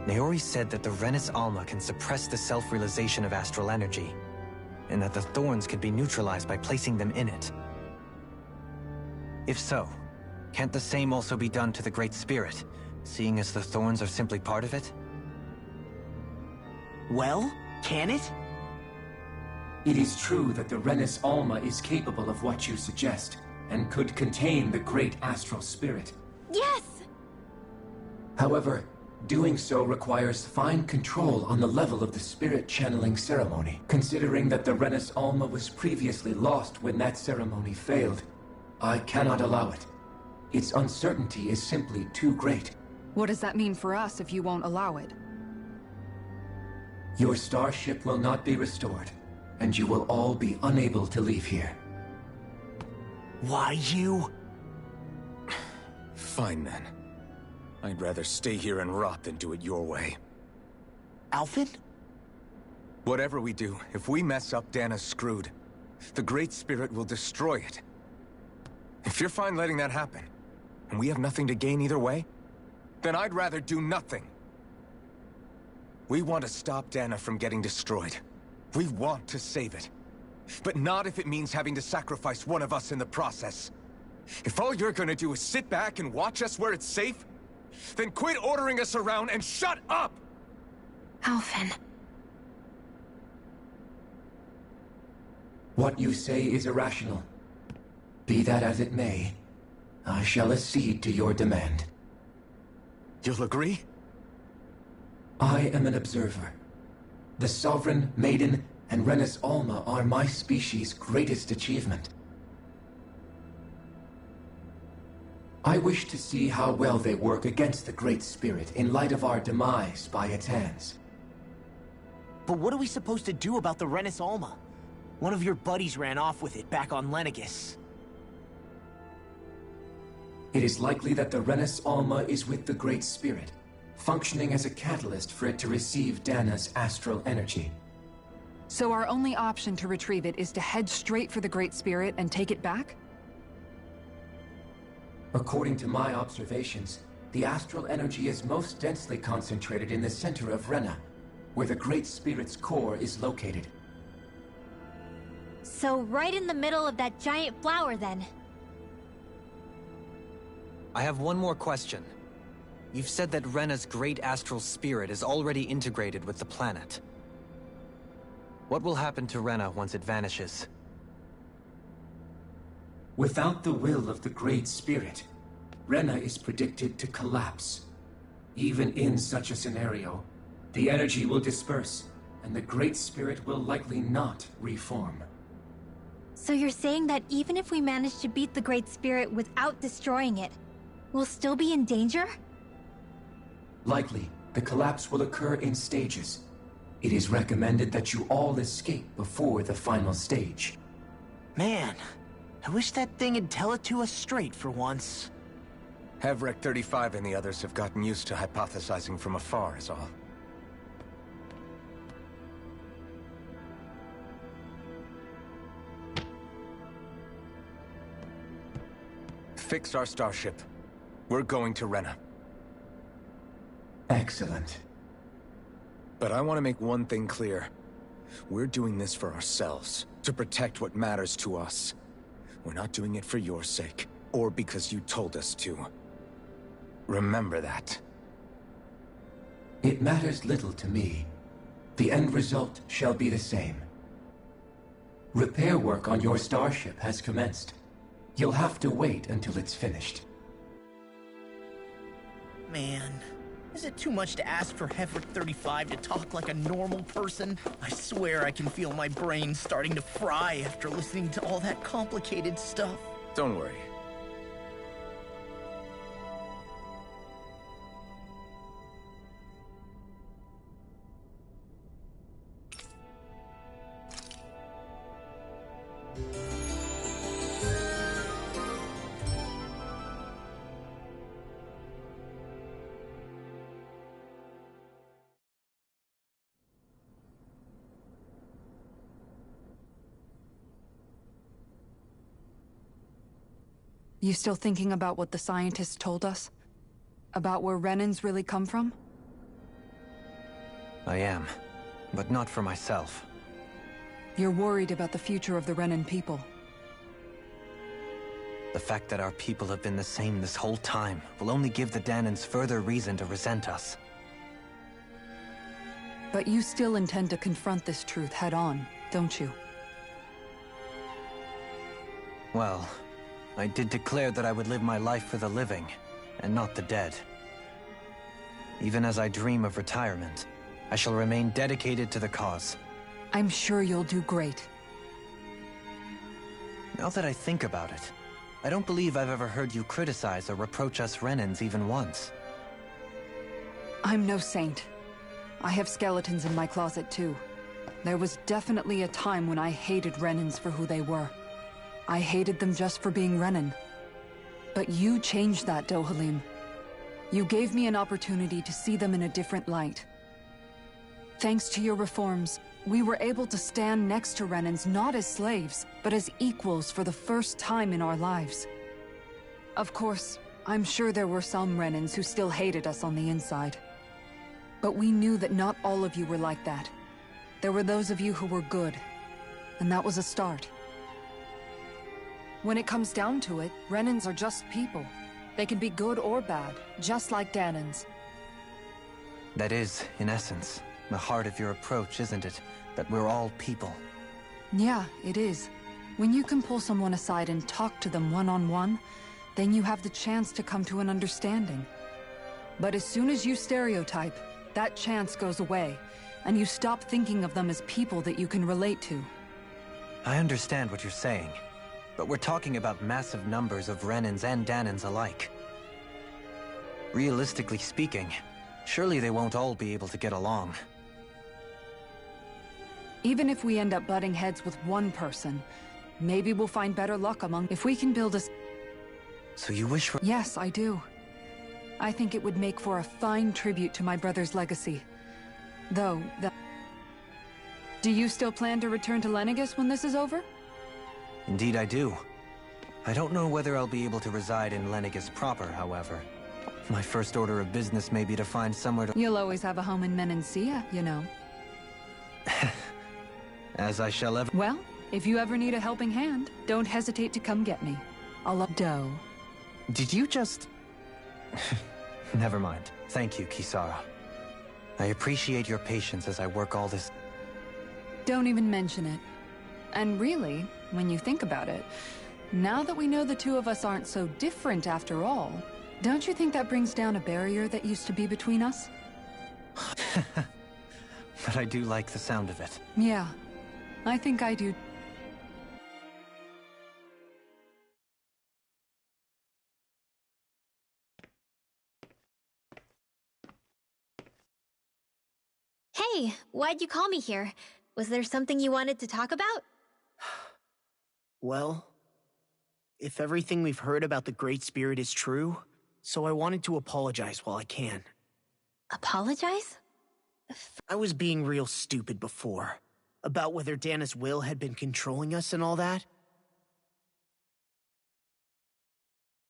Naori said that the Renis Alma can suppress the self-realization of astral energy, and that the thorns can be neutralized by placing them in it. If so, can't the same also be done to the Great Spirit, seeing as the thorns are simply part of it? Well, can it? It is true that the Renis Alma is capable of what you suggest, and could contain the great astral spirit. Yes! However, doing so requires fine control on the level of the spirit channeling ceremony. Considering that the Renis Alma was previously lost when that ceremony failed, I cannot allow it. Its uncertainty is simply too great. What does that mean for us if you won't allow it? Your starship will not be restored, and you will all be unable to leave here. Why you? Fine then. I'd rather stay here and rot than do it your way. Alphen? Whatever we do, if we mess up, Dana's screwed. The Great Spirit will destroy it. If you're fine letting that happen, and we have nothing to gain either way, then I'd rather do nothing. We want to stop Dana from getting destroyed. We want to save it. But not if it means having to sacrifice one of us in the process. If all you're gonna do is sit back and watch us where it's safe, then quit ordering us around and shut up! Alphen. What you say is irrational. Be that as it may, I shall accede to your demand. You'll agree? I am an observer. The Sovereign, Maiden, and Renis Alma are my species' greatest achievement. I wish to see how well they work against the Great Spirit in light of our demise by its hands. But what are we supposed to do about the Renis Alma? One of your buddies ran off with it back on Lenegis. It is likely that the Renis Alma is with the Great Spirit, functioning as a catalyst for it to receive Dana's astral energy. So our only option to retrieve it is to head straight for the Great Spirit and take it back? According to my observations, the astral energy is most densely concentrated in the center of Rena, where the Great Spirit's core is located. So right in the middle of that giant flower, then. I have one more question. You've said that Rena's great astral spirit is already integrated with the planet. What will happen to Rena once it vanishes? Without the will of the Great Spirit, Rena is predicted to collapse. Even in such a scenario, the energy will disperse, and the Great Spirit will likely not reform. So you're saying that even if we manage to beat the Great Spirit without destroying it, we'll still be in danger? Likely, the collapse will occur in stages. It is recommended that you all escape before the final stage. Man, I wish that thing would tell it to us straight for once. Hevrek 35 and the others have gotten used to hypothesizing from afar is all. Fix our starship. We're going to Rena. Excellent. But I want to make one thing clear. We're doing this for ourselves, to protect what matters to us. We're not doing it for your sake, or because you told us to. Remember that. It matters little to me. The end result shall be the same. Repair work on your starship has commenced. You'll have to wait until it's finished. Man, is it too much to ask for Hevrek 35 to talk like a normal person? I swear I can feel my brain starting to fry after listening to all that complicated stuff. Don't worry. You still thinking about what the scientists told us? About where Renans really come from? I am, but not for myself. You're worried about the future of the Renan people. The fact that our people have been the same this whole time will only give the Danans further reason to resent us. But you still intend to confront this truth head-on, don't you? Well, I did declare that I would live my life for the living, and not the dead. Even as I dream of retirement, I shall remain dedicated to the cause. I'm sure you'll do great. Now that I think about it, I don't believe I've ever heard you criticize or reproach us Renans even once. I'm no saint. I have skeletons in my closet too. There was definitely a time when I hated Renans for who they were. I hated them just for being Renan. But you changed that, Dohalim. You gave me an opportunity to see them in a different light. Thanks to your reforms, we were able to stand next to Renans not as slaves, but as equals for the first time in our lives. Of course, I'm sure there were some Renans who still hated us on the inside. But we knew that not all of you were like that. There were those of you who were good, and that was a start. When it comes down to it, Renans are just people. They can be good or bad, just like Danans. That is, in essence, the heart of your approach, isn't it? That we're all people. Yeah, it is. When you can pull someone aside and talk to them one-on-one, then you have the chance to come to an understanding. But as soon as you stereotype, that chance goes away, and you stop thinking of them as people that you can relate to. I understand what you're saying, but we're talking about massive numbers of Renans and Danans alike. Realistically speaking, surely they won't all be able to get along. Even if we end up butting heads with one person, maybe we'll find better luck among... If we can build a... So you wish for... Yes, I do. I think it would make for a fine tribute to my brother's legacy. Though, Do you still plan to return to Lenegis when this is over? Indeed I do. I don't know whether I'll be able to reside in Lenegis proper, however. My first order of business may be to find somewhere to... You'll always have a home in Menancia, you know. As I shall ever... Well, if you ever need a helping hand, don't hesitate to come get me. I'll love dough. Did you just... Never mind. Thank you, Kisara. I appreciate your patience as I work all this... Don't even mention it. And really, when you think about it, now that we know the two of us aren't so different after all, don't you think that brings down a barrier that used to be between us? But I do like the sound of it. Yeah, I think I do. Hey, why'd you call me here? Was there something you wanted to talk about? Well, if everything we've heard about the Great Spirit is true, so I wanted to apologize while I can. Apologize? I was being real stupid before. About whether Dana's will had been controlling us and all that.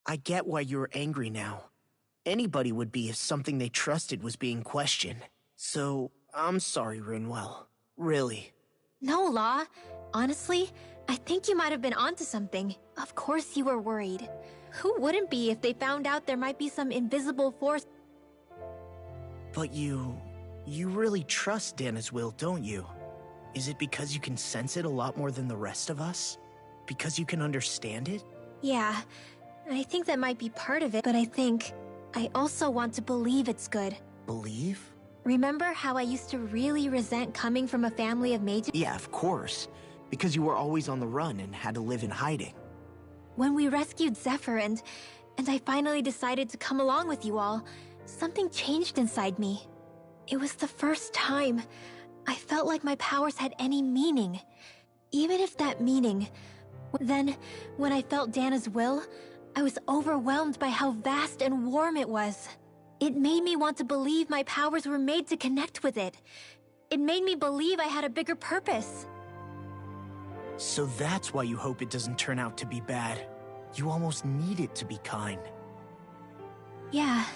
I get why you're angry now. Anybody would be if something they trusted was being questioned. So, I'm sorry, Rinwell. Really. No, Law. Honestly, I think you might have been onto something. Of course you were worried. Who wouldn't be if they found out there might be some invisible force? But you really trust Dana's will, don't you? Is it because you can sense it a lot more than the rest of us? Because you can understand it? Yeah, I think that might be part of it, but I also want to believe it's good. Believe? Remember how I used to really resent coming from a family of mages? Yeah, of course. Because you were always on the run and had to live in hiding. When we rescued Zephyr and I finally decided to come along with you all, something changed inside me. It was the first time I felt like my powers had any meaning. Even if that meaning... Then, when I felt Dana's will, I was overwhelmed by how vast and warm it was. It made me want to believe my powers were made to connect with it. It made me believe I had a bigger purpose. So that's why you hope it doesn't turn out to be bad. You almost need it to be kind. Yeah.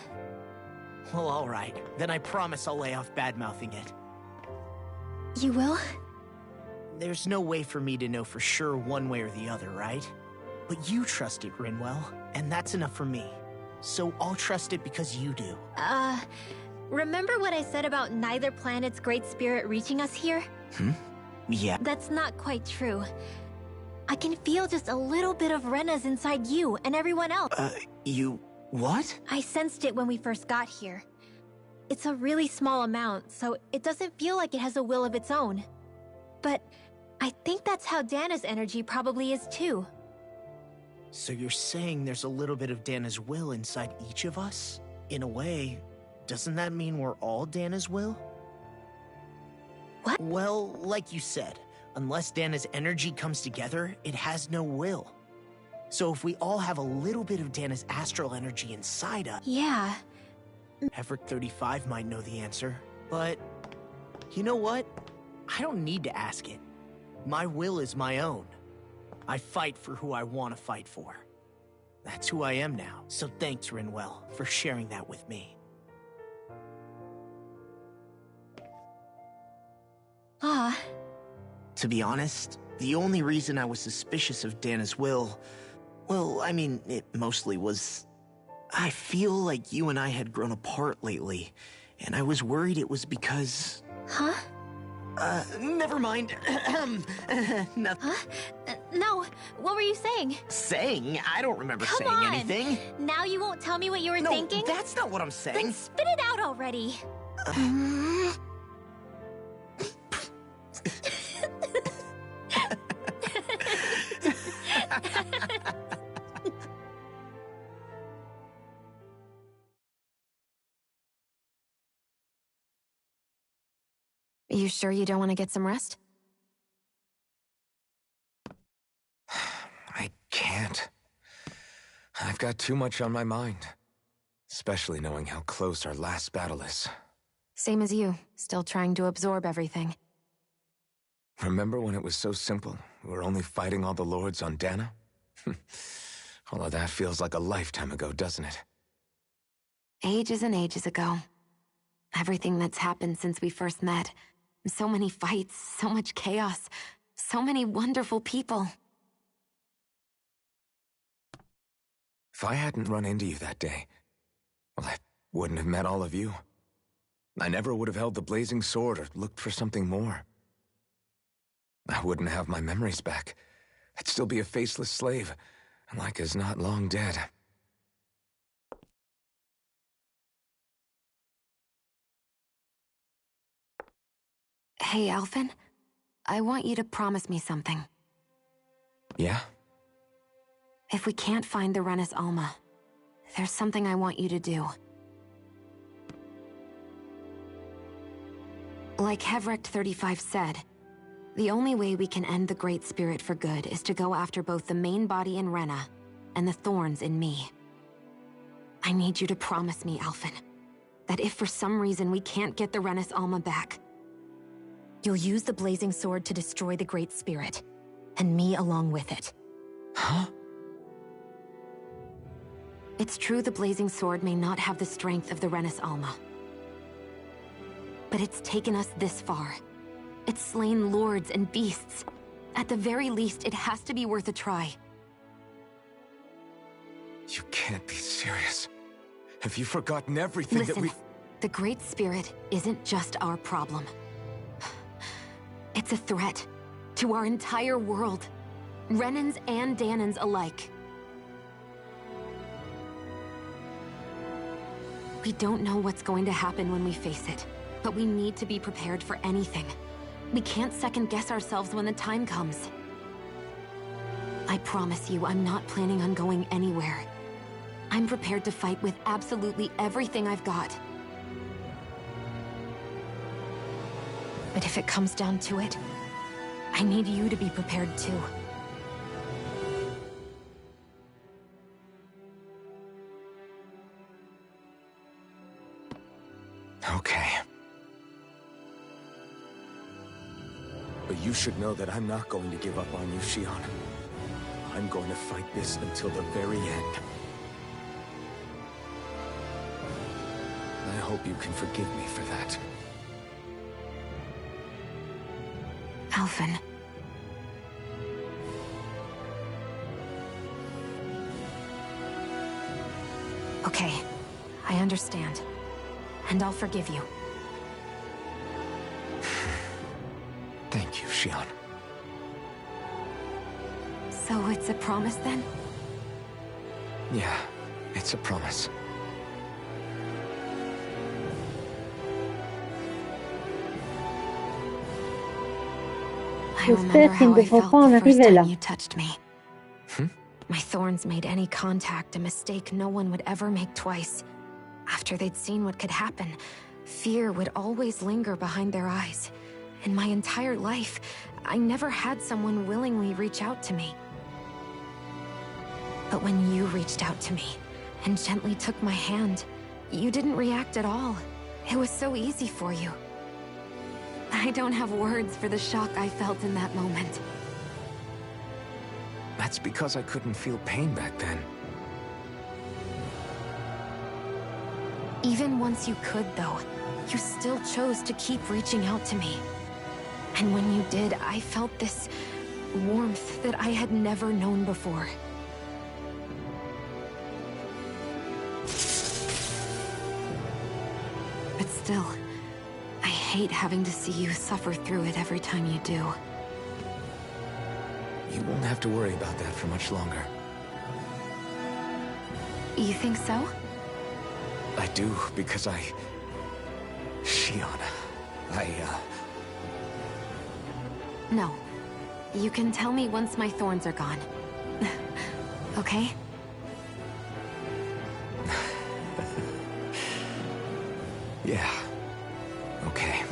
Well, alright. Then I promise I'll lay off bad-mouthing it. You will? There's no way for me to know for sure one way or the other, right? But you trust it, Rinwell, and that's enough for me. So I'll trust it because you do. Remember what I said about neither planet's great spirit reaching us here? Yeah. That's not quite true. I can feel just a little bit of Rena's inside you and everyone else. What? I sensed it when we first got here. It's a really small amount, so it doesn't feel like it has a will of its own. But I think that's how Dana's energy probably is too. So you're saying there's a little bit of Dana's will inside each of us? In a way, doesn't that mean we're all Dana's will? What? Well, like you said, unless Dana's energy comes together, it has no will. So if we all have a little bit of Dana's astral energy inside us... Yeah. Everett 35 might know the answer, but... You know what? I don't need to ask it. My will is my own. I fight for who I want to fight for. That's who I am now. So thanks, Rinwell, for sharing that with me. To be honest, the only reason I was suspicious of Dana's will... Well, I mean, it mostly was... I feel like you and I had grown apart lately, and I was worried it was because... Huh? Never mind. Nothing. Huh? No, what were you saying? Saying? I don't remember Come saying on. anything. Now you won't tell me what you were No, thinking? that's not what I'm saying. Then spit it out already. You sure you don't want to get some rest? I can't. I've got too much on my mind. Especially knowing how close our last battle is. Same as you, still trying to absorb everything. Remember when it was so simple? We were only fighting all the lords on Dana? All of that feels like a lifetime ago, doesn't it? Ages and ages ago. Everything that's happened since we first met. So many fights, so much chaos, so many wonderful people. If I hadn't run into you that day, well, I wouldn't have met all of you. I never would have held the blazing sword or looked for something more. I wouldn't have my memories back. I'd still be a faceless slave, like as not long dead. Hey, Alphen. I want you to promise me something. Yeah? If we can't find the Renis Alma, there's something I want you to do. Like Hevrecht 35 said, the only way we can end the Great Spirit for good is to go after both the main body in Rena and the thorns in me. I need you to promise me, Alphen, that if for some reason we can't get the Renis Alma back, you'll use the blazing sword to destroy the Great Spirit, and me along with it. Huh? It's true the blazing sword may not have the strength of the Renis Alma. But it's taken us this far. It's slain lords and beasts. At the very least, it has to be worth a try. You can't be serious. Have you forgotten everything Listen, that we... the Great Spirit isn't just our problem. It's a threat to our entire world. Renans and Danans alike. We don't know what's going to happen when we face it, but we need to be prepared for anything. We can't second-guess ourselves when the time comes. I promise you, I'm not planning on going anywhere. I'm prepared to fight with absolutely everything I've got. But if it comes down to it, I need you to be prepared too. Okay. But you should know that I'm not going to give up on you, Shion. I'm going to fight this until the very end. I hope you can forgive me for that. Alphen. Okay, I understand. And I'll forgive you. Thank you, Shion. So it's a promise then? Yeah, it's a promise. I remember how I felt the first time you touched me. My thorns made any contact a mistake no one would ever make twice. After they'd seen what could happen, fear would always linger behind their eyes. In my entire life, I never had someone willingly reach out to me. But when you reached out to me and gently took my hand, you didn't react at all. It was so easy for you. I don't have words for the shock I felt in that moment. That's because I couldn't feel pain back then. Even once you could, though, you still chose to keep reaching out to me. And when you did, I felt this warmth that I had never known before. But still, I hate having to see you suffer through it every time you do. You won't have to worry about that for much longer. You think so? I do, because Shion, No. You can tell me once my thorns are gone. Okay? Yeah. Okay.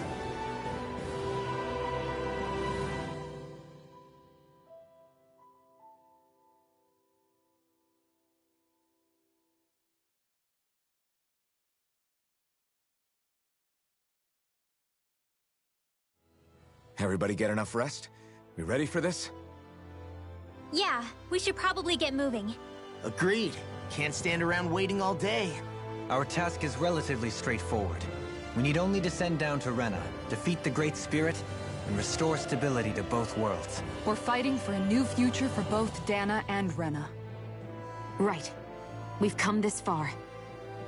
Everybody get enough rest? We ready for this? Yeah, we should probably get moving. Agreed. Can't stand around waiting all day. Our task is relatively straightforward. We need only descend down to Rena, defeat the Great Spirit, and restore stability to both worlds. We're fighting for a new future for both Dana and Rena. Right. We've come this far.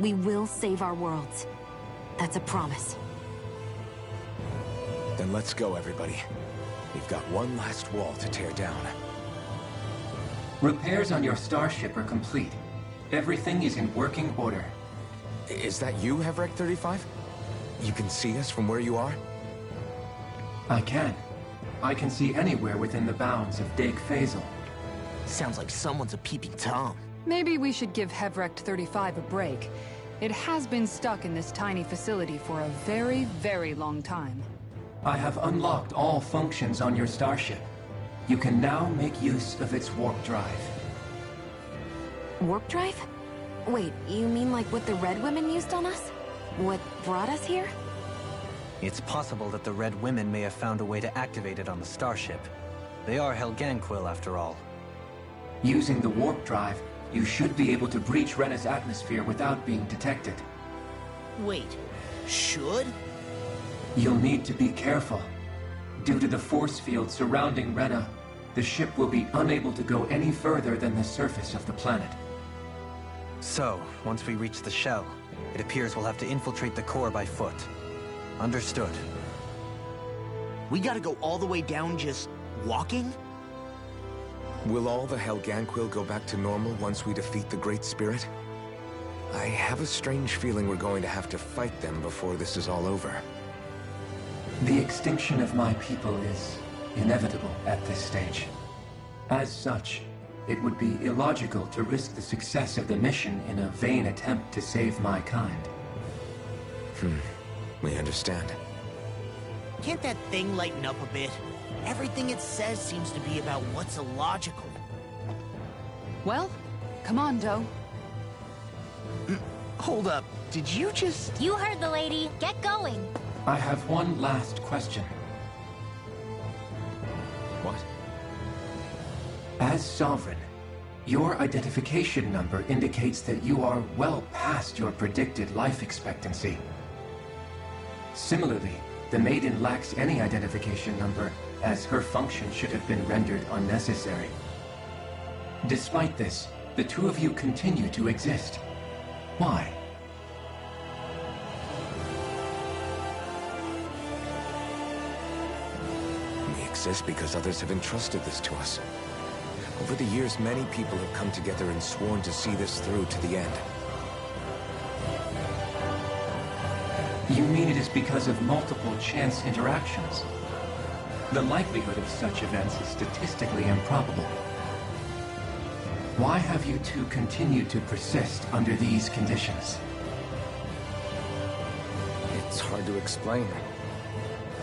We will save our worlds. That's a promise. Then let's go, everybody. We've got one last wall to tear down. Repairs on your starship are complete. Everything is in working order. Is that you, Hevrek 35? You can see us from where you are? I can. I can see anywhere within the bounds of Dake Faisal. Sounds like someone's a peeping Tom. Maybe we should give Hevrek 35 a break. It has been stuck in this tiny facility for a very, very long time. I have unlocked all functions on your starship. You can now make use of its warp drive. Warp drive? Wait, you mean like what the Red Women used on us? What brought us here? It's possible that the Red Women may have found a way to activate it on the starship. They are Helganquil, after all. Using the warp drive, you should be able to breach Rena's atmosphere without being detected. Wait, should? You'll need to be careful. Due to the force field surrounding Rena, the ship will be unable to go any further than the surface of the planet. So, once we reach the shell, it appears we'll have to infiltrate the core by foot. Understood. We gotta go all the way down just walking? Will all the Helganquil go back to normal once we defeat the Great Spirit? I have a strange feeling we're going to have to fight them before this is all over. The extinction of my people is inevitable at this stage. As such, it would be illogical to risk the success of the mission in a vain attempt to save my kind. We understand. Can't that thing lighten up a bit? Everything it says seems to be about what's illogical. Well, come on, Doe. Hold up, did you just... You heard the lady. Get going. I have one last question. What? As Sovereign, your identification number indicates that you are well past your predicted life expectancy. Similarly, the Maiden lacks any identification number, as her function should have been rendered unnecessary. Despite this, the two of you continue to exist. Why? We exist because others have entrusted this to us. Over the years, many people have come together and sworn to see this through to the end. You mean it is because of multiple chance interactions? The likelihood of such events is statistically improbable. Why have you two continued to persist under these conditions? It's hard to explain.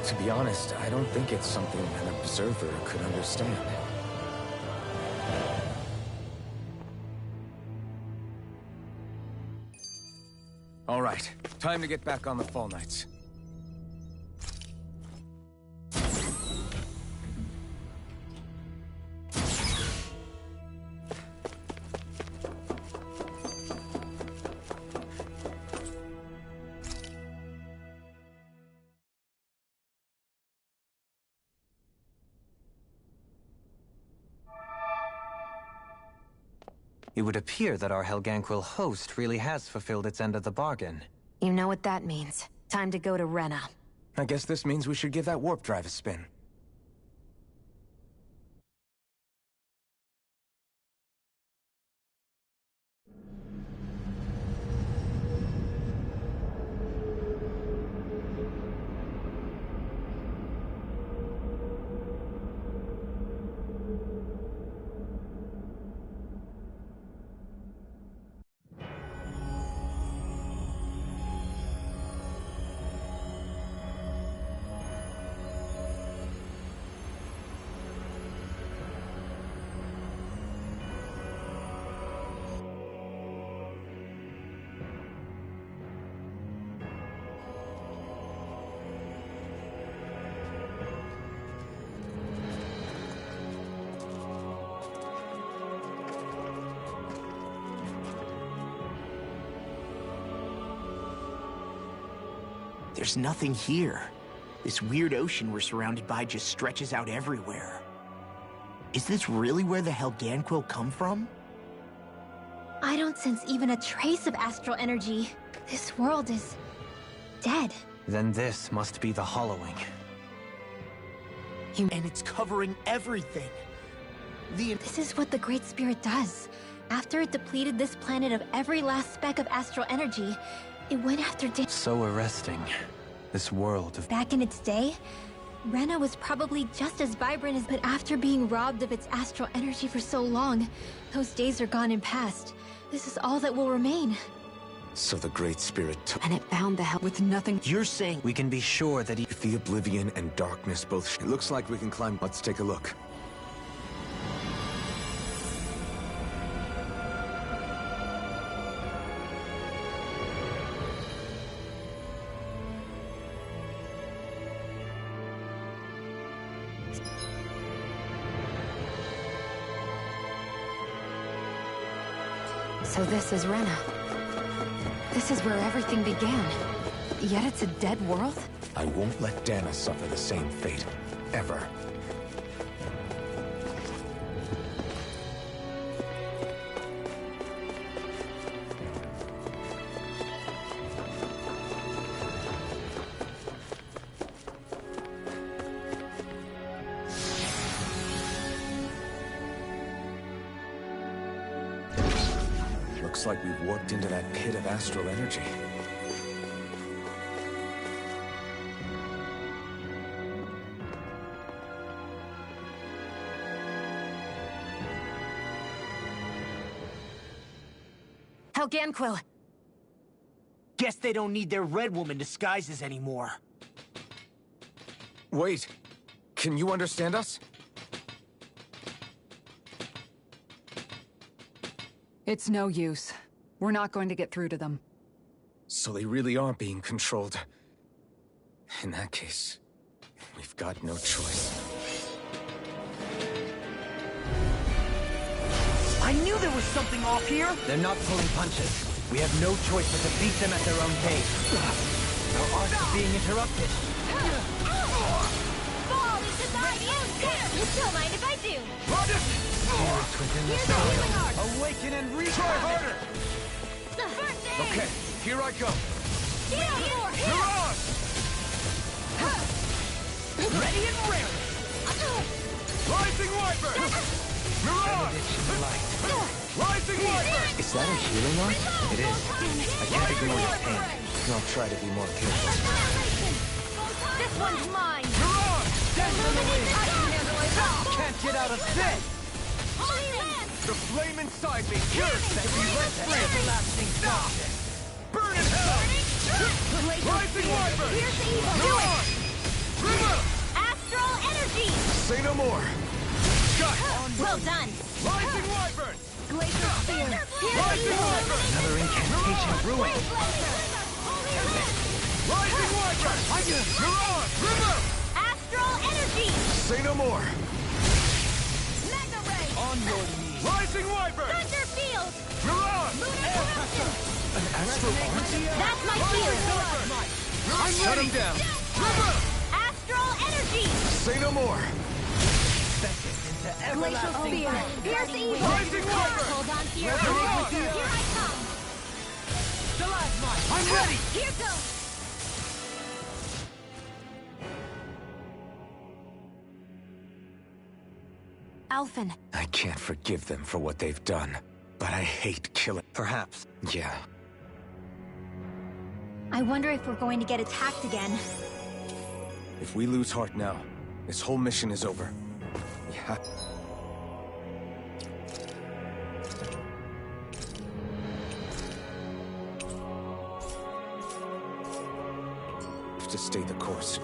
To be honest, I don't think it's something an observer could understand. All right, time to get back on the Fall Knights. It would appear that our Helganquil host really has fulfilled its end of the bargain. You know what that means. Time to go to Rena. I guess this means we should give that warp drive a spin. There's nothing here. This weird ocean we're surrounded by just stretches out everywhere. Is this really where the Helganquil come from? I don't sense even a trace of astral energy. This world is dead. Then this must be the Hollowing. And it's covering everything. This is what the Great Spirit does. After it depleted this planet of every last speck of astral energy, it went after So arresting. This world of... Back in its day, Rena was probably just as vibrant as... But after being robbed of its astral energy for so long, those days are gone and past. This is all that will remain. So the Great Spirit took... And it found the hell with nothing. You're saying... We can be sure that If the Oblivion and Darkness both... It looks like we can climb... Let's take a look. So this is Rena. This is where everything began. Yet it's a dead world? I won't let Dana suffer the same fate. Ever. Looks like we've warped into that pit of astral energy. Helganquil! Guess they don't need their Red Woman disguises anymore. Wait. Can you understand us? It's no use. We're not going to get through to them. So they really are being controlled. In that case, we've got no choice. I knew there was something off here! They're not pulling punches. We have no choice but to beat them at their own pace. Our arcs are being interrupted. Fall into thy instinct! Don't mind if I do. Spirits within the soil. Awaken and reach! Try harder! Okay, here I go. Mirage! Ready and ready! Rising Wyvern! Mirage! Rising Wyvern! Is that a healing art? It is. I can't ignore your pain. I'll try to be more careful. This one's mine! Mirage! Can't get out of this! The flame inside me cures that To be left free of lasting darkness. Burn in hell! Rising Wyvern! Mirage! River! Astral energy! Say no more! Shut! Well done! Rising Wyvern! Glacial Spear! Rising Wyvern! Another incantation ruined. Rising Wyvern! Mirage! River! Astral energy! Say no more! Mega Ray! On your knees. Rising Wyvern! Thunder Field! Mirage! An astral art? That's my field! I'm Shut him down! River! Astral energy! Say no more! Beckett into Glacial Spear! Fierce Evil! Rising Viper! Hold on to your courage! Here I come! Stalagmite! I'm ready! Here goes! Alphen. I can't forgive them for what they've done, but I hate killing. Perhaps. Yeah. I wonder if we're going to get attacked again. If we lose heart now, this whole mission is over. Yeah. To stay the course.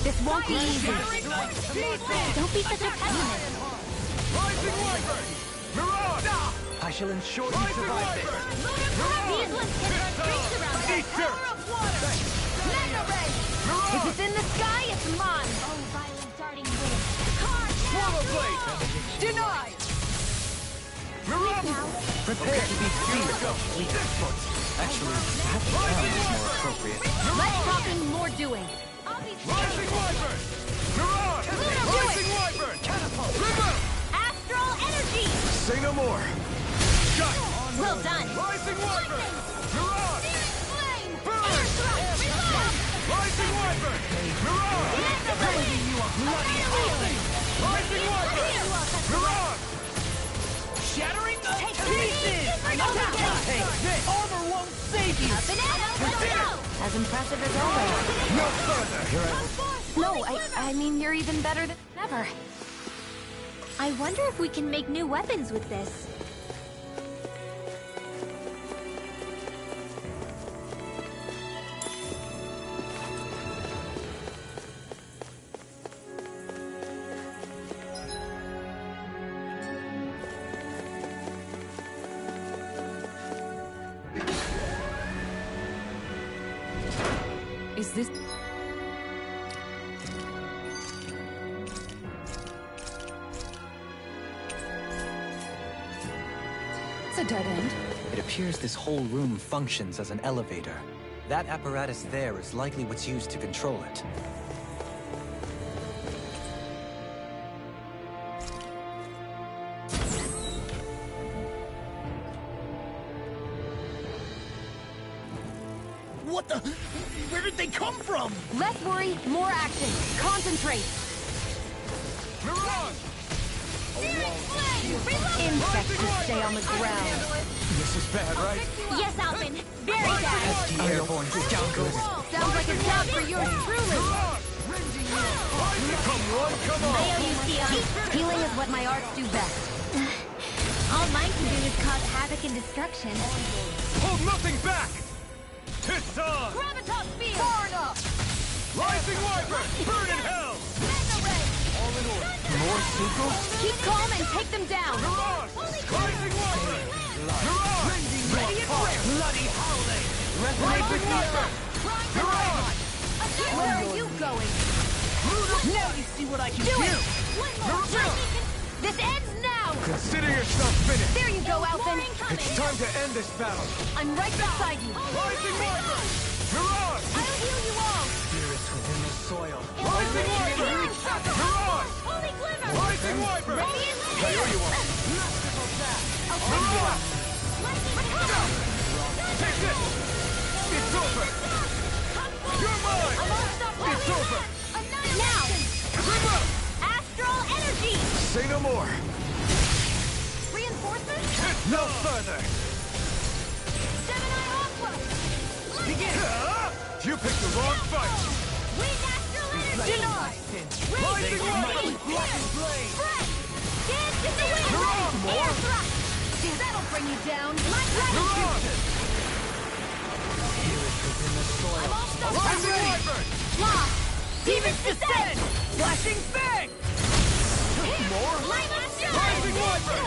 This won't be easy. Don't be such a pessimist. Rising Wyvern! Mirage! I shall ensure you survive this. These ones can run rings around that. Power of water! Mega Ray! If it's in the sky, it's mine! Oh, violent darting wind. Swallow Blade! Denied! Mirage! Prepare to be feared. Actually, perhaps sound is more appropriate. Less talking, more doing. Rising Wyvern! Mirage! Rising Wyvern! Catapult! River! Astral energy! Say no more! Shut! Well done! Rising Wyvern! Mirage! Flame! Burn! Air thrust! Reload! Rising Wyvern! Mirage! Bringing you a bloody holiday! Rising Wyvern! Mirage! Shattering the pieces! Take this! Armor won't save you! Banana, let's go! As impressive as always. No further! Here I No, I mean, you're even better than ever. I wonder if we can make new weapons with this. Is this... It's a dead end. It appears this whole room functions as an elevator. That apparatus there is likely what's used to control it. What the? Where did they come from? Less worry, more action. Concentrate. Mirage! Insects just stay on the ground. This is bad, right? Yes, Alvin. Very bad. The airborne scoundrels. Sounds like a job for yours truly. Come on, come on! Healing is what my arts do best. All mine can do is cause havoc and destruction. Hold nothing back! It's on! Gravitas Spear! Far enough! Rising Wyvern! Burn in hell! Mega Ray! All in order. More sequels? Keep calm and take them down! Mirage! Rising Wyvern! Mirage! Ready and ready! Bloody holiday! Resonate with Wyvern! Mirage! Where are you going? Now you see what I can do! One more shot! This ends now! Consider yourself finished! There you go, Alvin! It's time to end this battle! I'm right beside you! Rising Wyvern! Mirage! I'll heal you all! Spirits within the soil. Rising Wyvern! Mirage! Holy Glimmer! Rising Wyvern! Radiant I owe you one! Mirage! Take this! It's over! You're mine! It's over! Now! River! Astral energy! Say no more! Reinforcements? No further! Gemini Aqua! Begin! You picked the wrong fight! Wind astral energy! Denied! Rising Wyvern! Black and blade! Dance in the wind! More! Air thrust! That'll bring you down! My gratitude! I'm all stuck! Rising Wyvern! Lost! Demons descend! Flashing Fang! More? Lightning Fury! Rising Wyvern!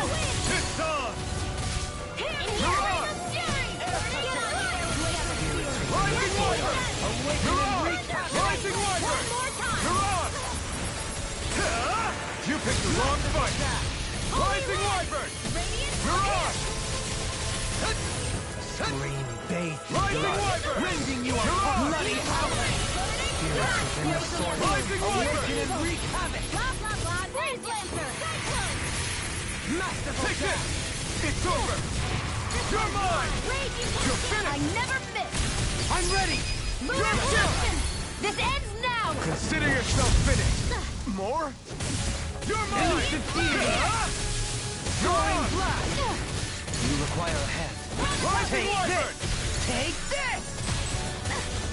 It's on! Mirage! Rising Wyvern! Mirage! Rising Wyvern! picked the wrong fight! Rising Wyvern! Mirage! Scream, bathe, Rising Wyvern! rending you apart! Bloody howling! Rising Wyvern! And wreak havoc! Blah, blah, blah, Blaze Lancer! Masterful Take this! It's over! You're mine! You're finished! I never miss! I'm ready! Lunar Reaction! This ends now! Consider yourself finished. More? You're mine! Soaring blast! You require a hand. Rising Wyvern! Take this!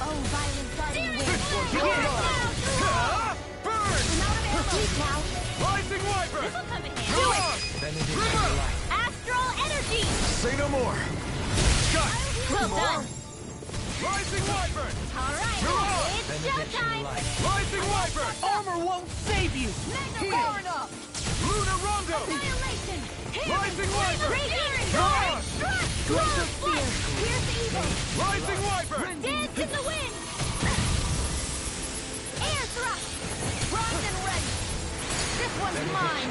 Oh, violent darting wind! This one's Here yours! now! Burn! I'm out of ammo! Deep now! Rising Wyvern! This'll come in handy! Do it! Astral energy! Say no more. Shut! Well done! Rising Wyvern! Alright, it's showtime! Rising Wyvern! Armor won't save you! Powered up! Luna Rondo! Annihilation! Rising Wyvern! Radiant Mirage! Glacial Spear! Pierce evil! Rising Wyvern! Dance in the wind! Air thrust! Bronze and red! This one's mine!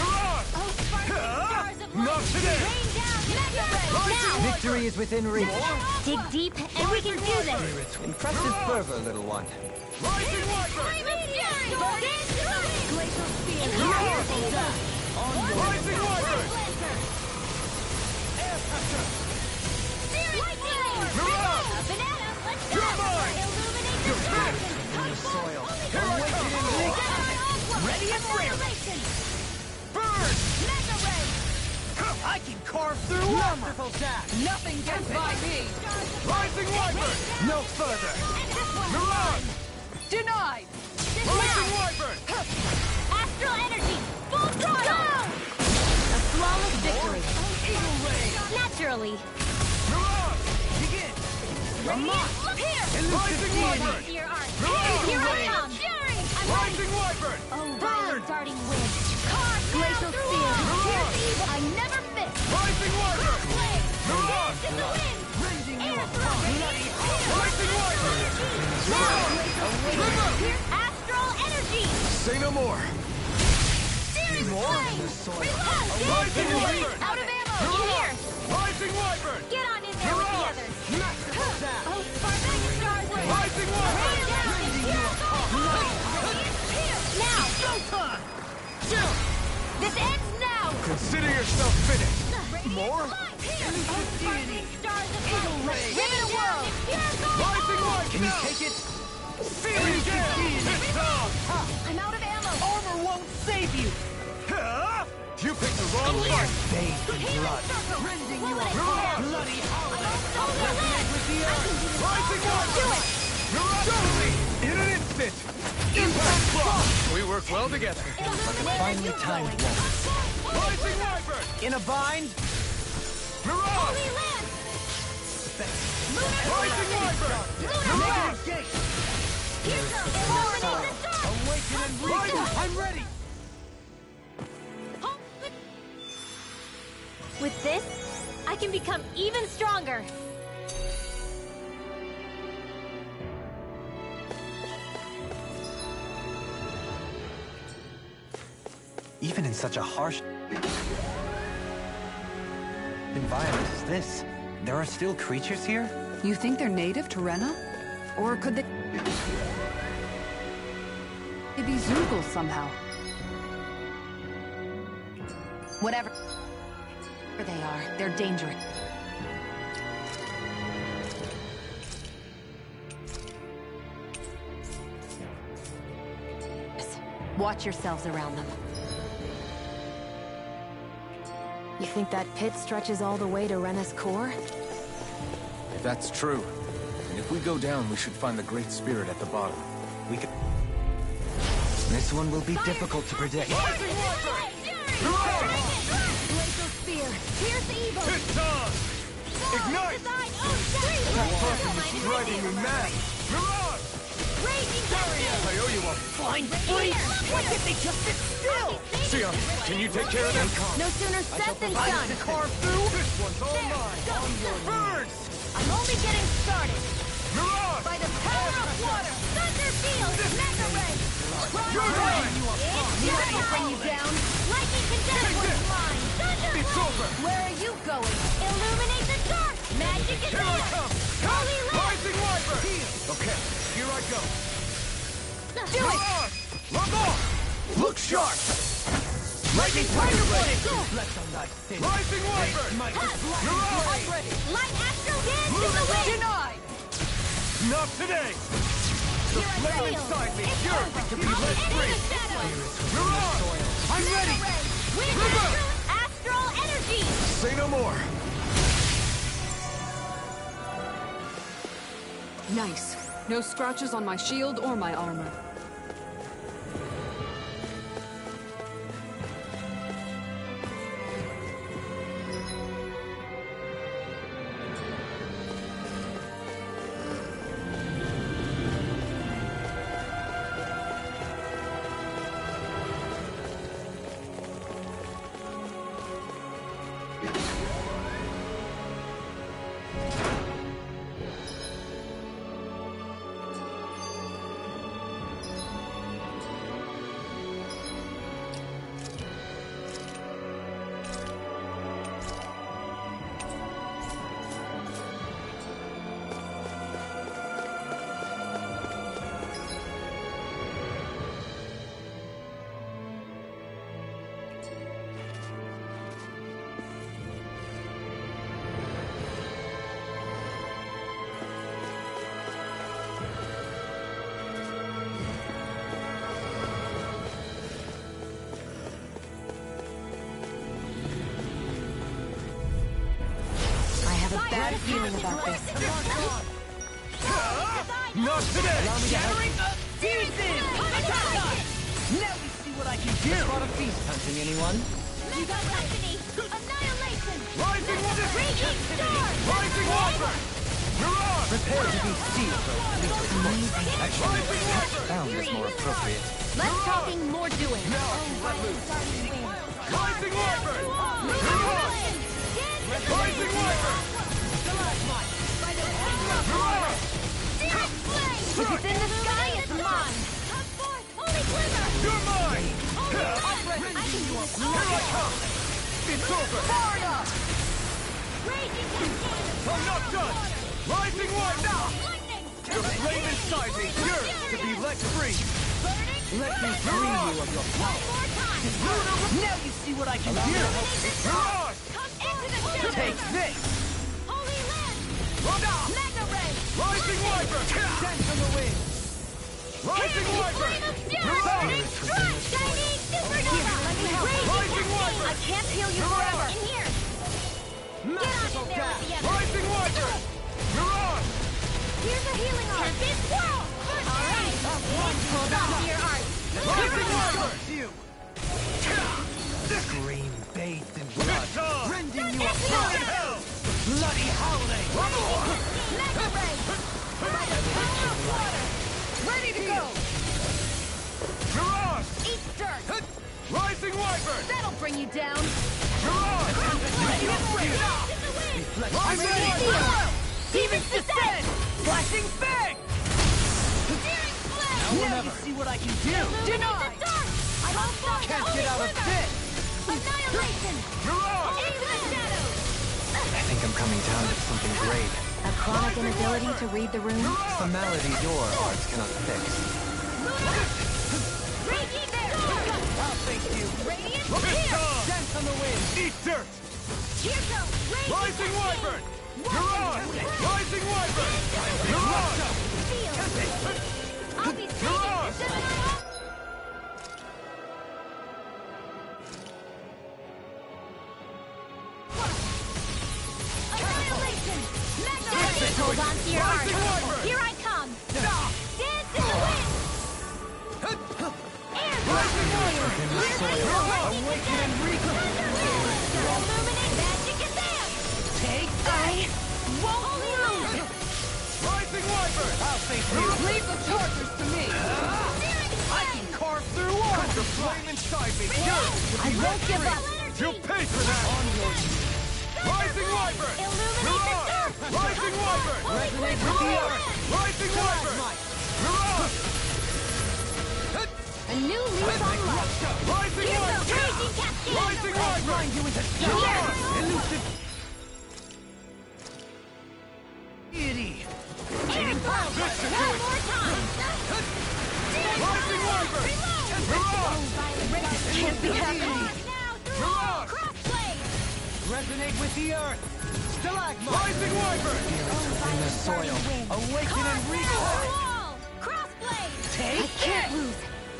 Mirage! Oh, sparkling stars of light! Not today! Rain down Mega Ray! Now! Victory is within reach. Dig deep, and we can do this! Impressive fervor, little one. Rising Wyvern! Glacial Spear! Rising Wyvern! Mirage! Banana, let's go! You're mine! Illuminate You're this mountain! From the soil. Here I come! Ready and rare. Burn! Mega Ray! I can carve through Masterful dash. Nothing gets by me. Rising Wyvern! No further. Mirage! Denied. Rising Wyvern! Astral energy! Full throttle! A flawless victory. Eagle ray. Naturally. Mirage! Begin. Radiant, look here! Rising Wyvern! Here are Mirage! Here I come! I'm ready! Rising Wyvern! Oh, Burn! violent darting wind! Glacial Spear! Pierce evil! I never miss! Rising Wyvern! Mirage! Dance in the wind! Air thrust! Rising Wyvern! Now! Astral energy! Say no more. Searing flame! Reload! Rising Wyvern! Out of ammo! In here! Rising Wyvern! Get on in there with the Mirage! others! Oh, sparkling stars of Rising Wyvern! Rain down and pure now! Showtime. This ends now! Consider yourself finished. More? Sparkling stars of light! Rivet a world! Rising Wyvern! Can you take it? Searing gale! It's on! I'm out of ammo! Armor won't save you. You picked the wrong Here! fight. Bathed in Healing blood. circle! Rending What you would I apart. call? Bloody howling. Resonate with the earth. Rising Wyvern! Do it! Totally! In an instant! Impact block! We work well together. Like a finely timed waltz. Rising Wyvern! In a bind. Mirage! Holy Land! Rising Wyvern! Lunar Gate. Here comes illuminate the stars! Awaken and reach. I'm ready. With this, I can become even stronger. Even in such a harsh environment as this, there are still creatures here? You think they're native to Rena? Or could they be Zoogles somehow? Whatever they are, they're dangerous. Watch yourselves around them. You think that pit stretches all the way to Rena's core? If that's true, and if we go down, we should find the Great Spirit at the bottom. We could... This one will be difficult to predict. Rising Wyvern! Glacial Spear! Pierce evil! It's on! Ignite! That person is driving me mad. Mirage! Raging Tempest! I owe you one. Flying free! Why can't they just sit still? Sion, can you take care of them? No sooner said than done! Carve through? This one's all mine! Burns! I'm only getting started! Mirage! By the power of water! Thunder Field! Mega Ray! bring you down. Lightning condenser line. It's over. Where are you going? Illuminate the dark. Magic is Here I come. Holy Rising Wyvern. Okay, here I go. Do it. Look off. Look sharp. Lightning Tiger Blade. Rising Wyvern. You're out. I'm ready. Light Astro Dance in the wind. Denied. Not today. The flame inside me yearns to be let free. You're on. I'm ready. Wind Astral Energy. Say no more. Nice. No scratches on my shield or my armor. Bad feeling about this. Not today! Shattering up pieces! Now you see what I can do! Just brought a feast hunting, anyone? Mega Destiny! Annihilation! Rising Wyvern! Raging Star! Rising Wyvern! You're on! Prepare to be sealed. Actually, found is more appropriate. Less talking, more doing. Now I can let loose. Rising Wyvern! You're on! Rising Wyvern! If it's in the sky, it's mine! Come forth, holy glimmer! You're mine! I'm ready! I can do it! Here I come! It's over! Fire! Raging cascade! I'm not done! Rising Wyvern! Lightning! The flame inside me yearns to be let free! Burning! Let me free you of your power! One more time! Now you see what I can do! You're on! Come into the shadows! Take this! Holy Land! Mega Ray! Rising Wyvern! Dance on the wind! Rising Wyvern! You're on! Strike! Shining Supernova! Rising Wyvern! I can't heal you forever! In here! Magical Get on in there with dash! the others! Rising Wyvern! You're on! Here's a healing arm! Tempest Swirl! Alright! Hold on to your art! Rising Wyvern! You! Scream bathed in It's blood, on! rending you Burn apart! in hell! Bloody howling! Mega Ray! By the power of water! Ready to go! You're on! Eat dirt! Rising Wyvern! That'll bring you down! You're on! I'm ready to go! Demons descend! Flashing fang! Searing flame! Now you see what I can do! Denied! I hope Can't get out of this! Annihilation! You're on! Into the shadows! I think I'm coming down to something grave. A chronic inability to read the room? It's a malady your arts cannot fix. Raging there! I'll thank you! Radiant It's here! on! Dance on the wind! Eat dirt! Here goes! Rising Wyvern! You're on! Rising Wyvern! You're on! I'll be safe! Annihilation! Mega Hold on to your heart! Here I come! Dance in the wind! Air Rising Wyvern! Awaken and reclaim! Illuminate magic is there! Take I won't lose! Rising Wyvern! I'll face you! Leave the chargers to me! I can carve through walls! The flame inside me yearns to I be won't let give free! up! You'll pay for that! On your knees! Rising Wyvern! Illuminate You're the on! dark! Rising Wyvern! Resonate with the earth! Rising Wyvern! You're on! A new lease on life. Rising Here's Wyvern! the raging cascade. Rising Wyvern! Grind you into stone! Elusive deity! Air Pulse! One more time! Rising Wyvern! Mirage! Can't be happening! Mirage! Crossblade! Resonate with the earth! Stalagmite! Rising Wyvern! In the soil! Awaken and recoil! Crossblade! Take I can't this! lose!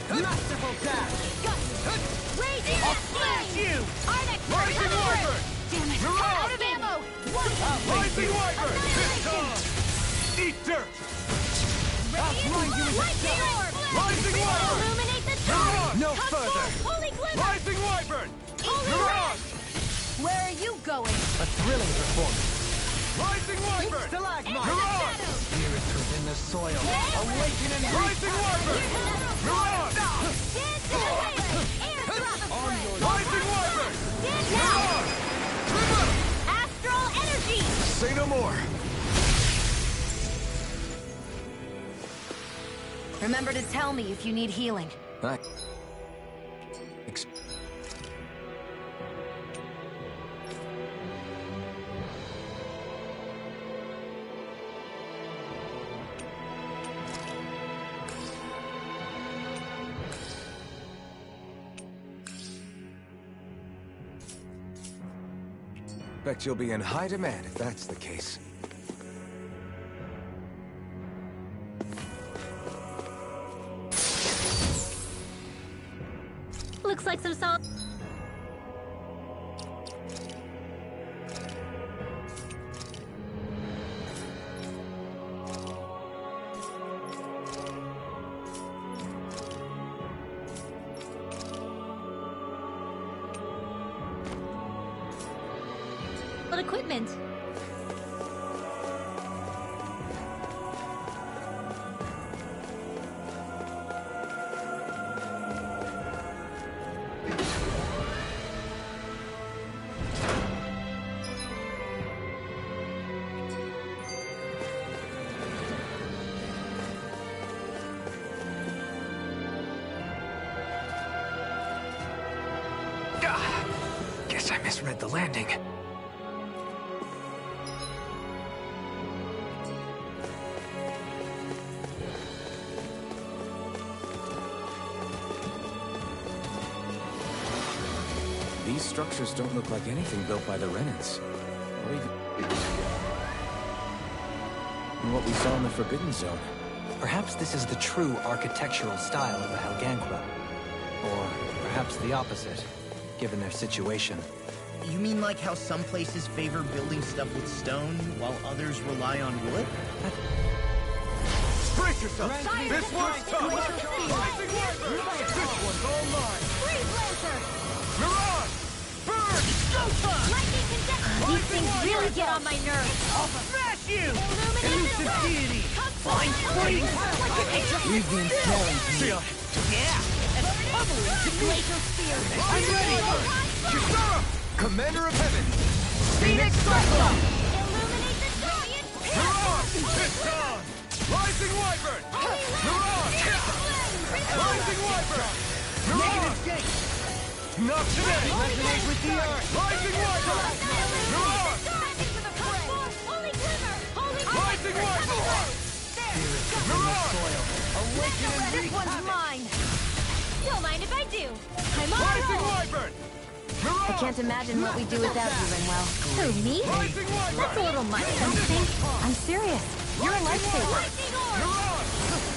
Masterful dash! Raging I'll smash flame! you! Arctic Rising Wyvern! Damn it! Mirage! Out of ammo! One! Rising Wyvern! Annihilation! Eat dirt! Lightning orb! Rising Wyvern! Illuminate the Mirage! dark! No Cut further! forth Holy Glimmer! Rising Wyvern! Holy Mirage! Where are you going? A thrilling performance! Rising Wyvern! Stalagmite! Mirage! Spirits within the soil! Awaken and Rising Wyvern! Mirage! Dance to the wind! Airdrop of spray! Rising Wyvern! Dance now! Mirage! Astral energy! Say no more. Remember to tell me if you need healing. Bet you'll be in high demand if that's the case. Looks like some salt. Equipment. Guess I misread the landing. These structures don't look like anything built by the Renans. Or even what we saw in the Forbidden Zone. Perhaps this is the true architectural style of the Helganqua. Or perhaps the opposite, given their situation. You mean like how some places favor building stuff with stone, while others rely on wood? Brace yourself! This one's tough! Rising Wyvern! This one's all mine! Freeze Lancer! Mirage! Burn! Lightning conductor! These things really get on my nerves. I'll smash you! Illuminate the Elusive dark! deity! Come Fine fighting! Leave the ensnaring to me! Yeah! And pummeling to me! Glacial Spear! I'm ready! Kisara! Commander of Heaven! Phoenix Cyclone! Illuminate the giant! Mirage! It's on! Rising Wyvern! Mirage! Rising Wyvern! Negative Mirage! gate! Not today! Resonate with the earth! Rising Wyvern! Mirage! Holy Glimmer! Holy Rising Wyvern! Mirage! Awaken and This wreak one's havoc! mine! Don't mind if I do! I'm on a Rising roll! Wyvern! I can't imagine what we'd do without you, Rinwell. Who, me? Rising Wyvern! That's a little much, don't you think? I'm serious. You're a lifesaver. Lightning orb! Mirage!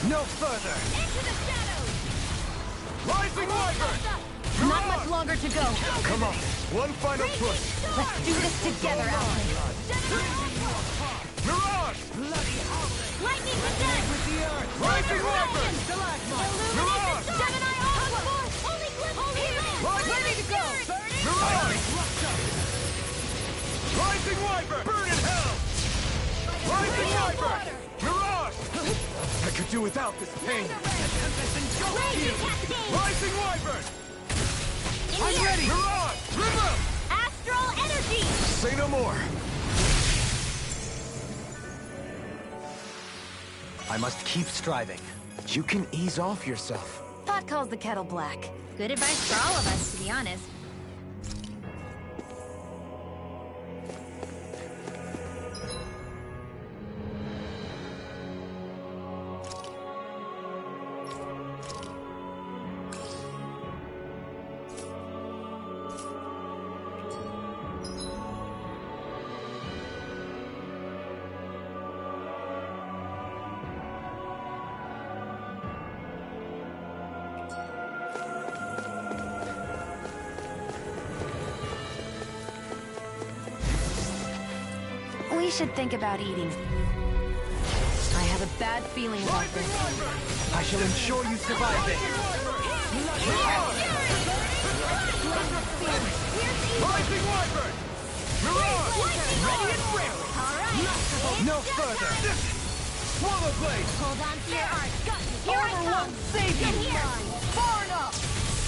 No further! Into the shadows! Rising Wyvern! Not much longer to go. Come on, one final push. Let's do this together, Alvin. Mirage! Lightning conductor! With the earth! Rising Wyvern! Stalagmite! Mirage! Gemini Aqua! Holy Glimmer! Ready to go! Mirage! Rising Wyvern! Burn in hell! Rising Wyvern! Mirage! I could do without this pain. Raging Cascade! Rising Wyvern! I'm ready! Mirage! River! Astral energy! Say no more. I must keep striving. You can ease off yourself. pot calls the kettle black. Good advice for all of us, to be honest. We should think about eating. I have a bad feeling about this. I shall ensure you survive it. Rising Wyvern! Ready and ready! No further! Swallow Blade! Hold on to your art. Here I come! Save you! Here! Far enough!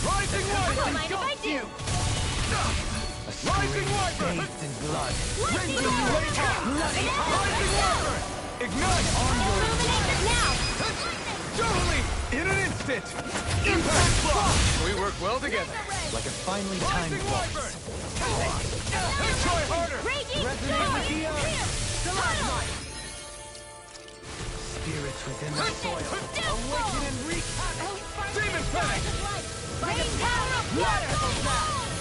Rising Wyvern! Don't mind if I do! Rising Wyvern! Bathed in blood. Rising Wyvern! Ignite! On your Illuminate now! Totally! In an instant! Impact block! We work well together, like a finely timed Rising Wyvern! waltz. Try harder! Raging Resonate with the Spirits within the soil. Awaken and recapture! Demon Fang! Rain power of water!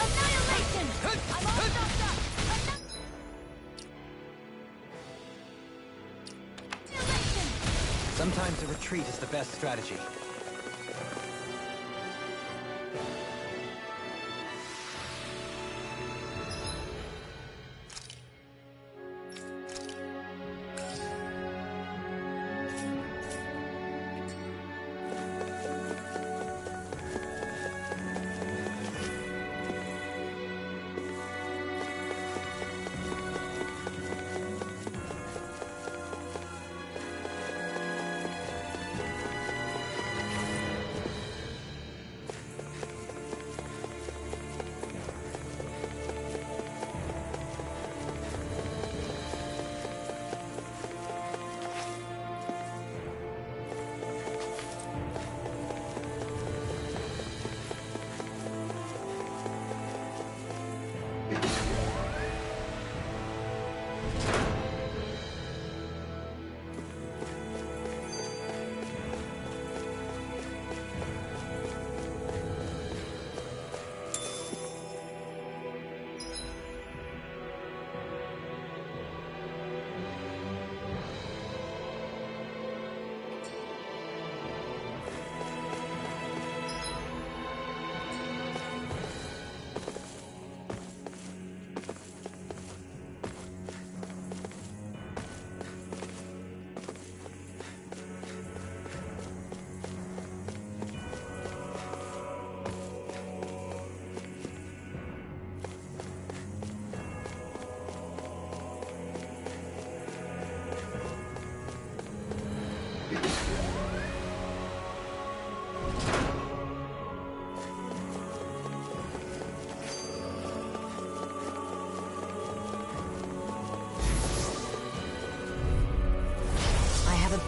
Annihilation! I'm all stopped up! Annihilation! Sometimes a retreat is the best strategy.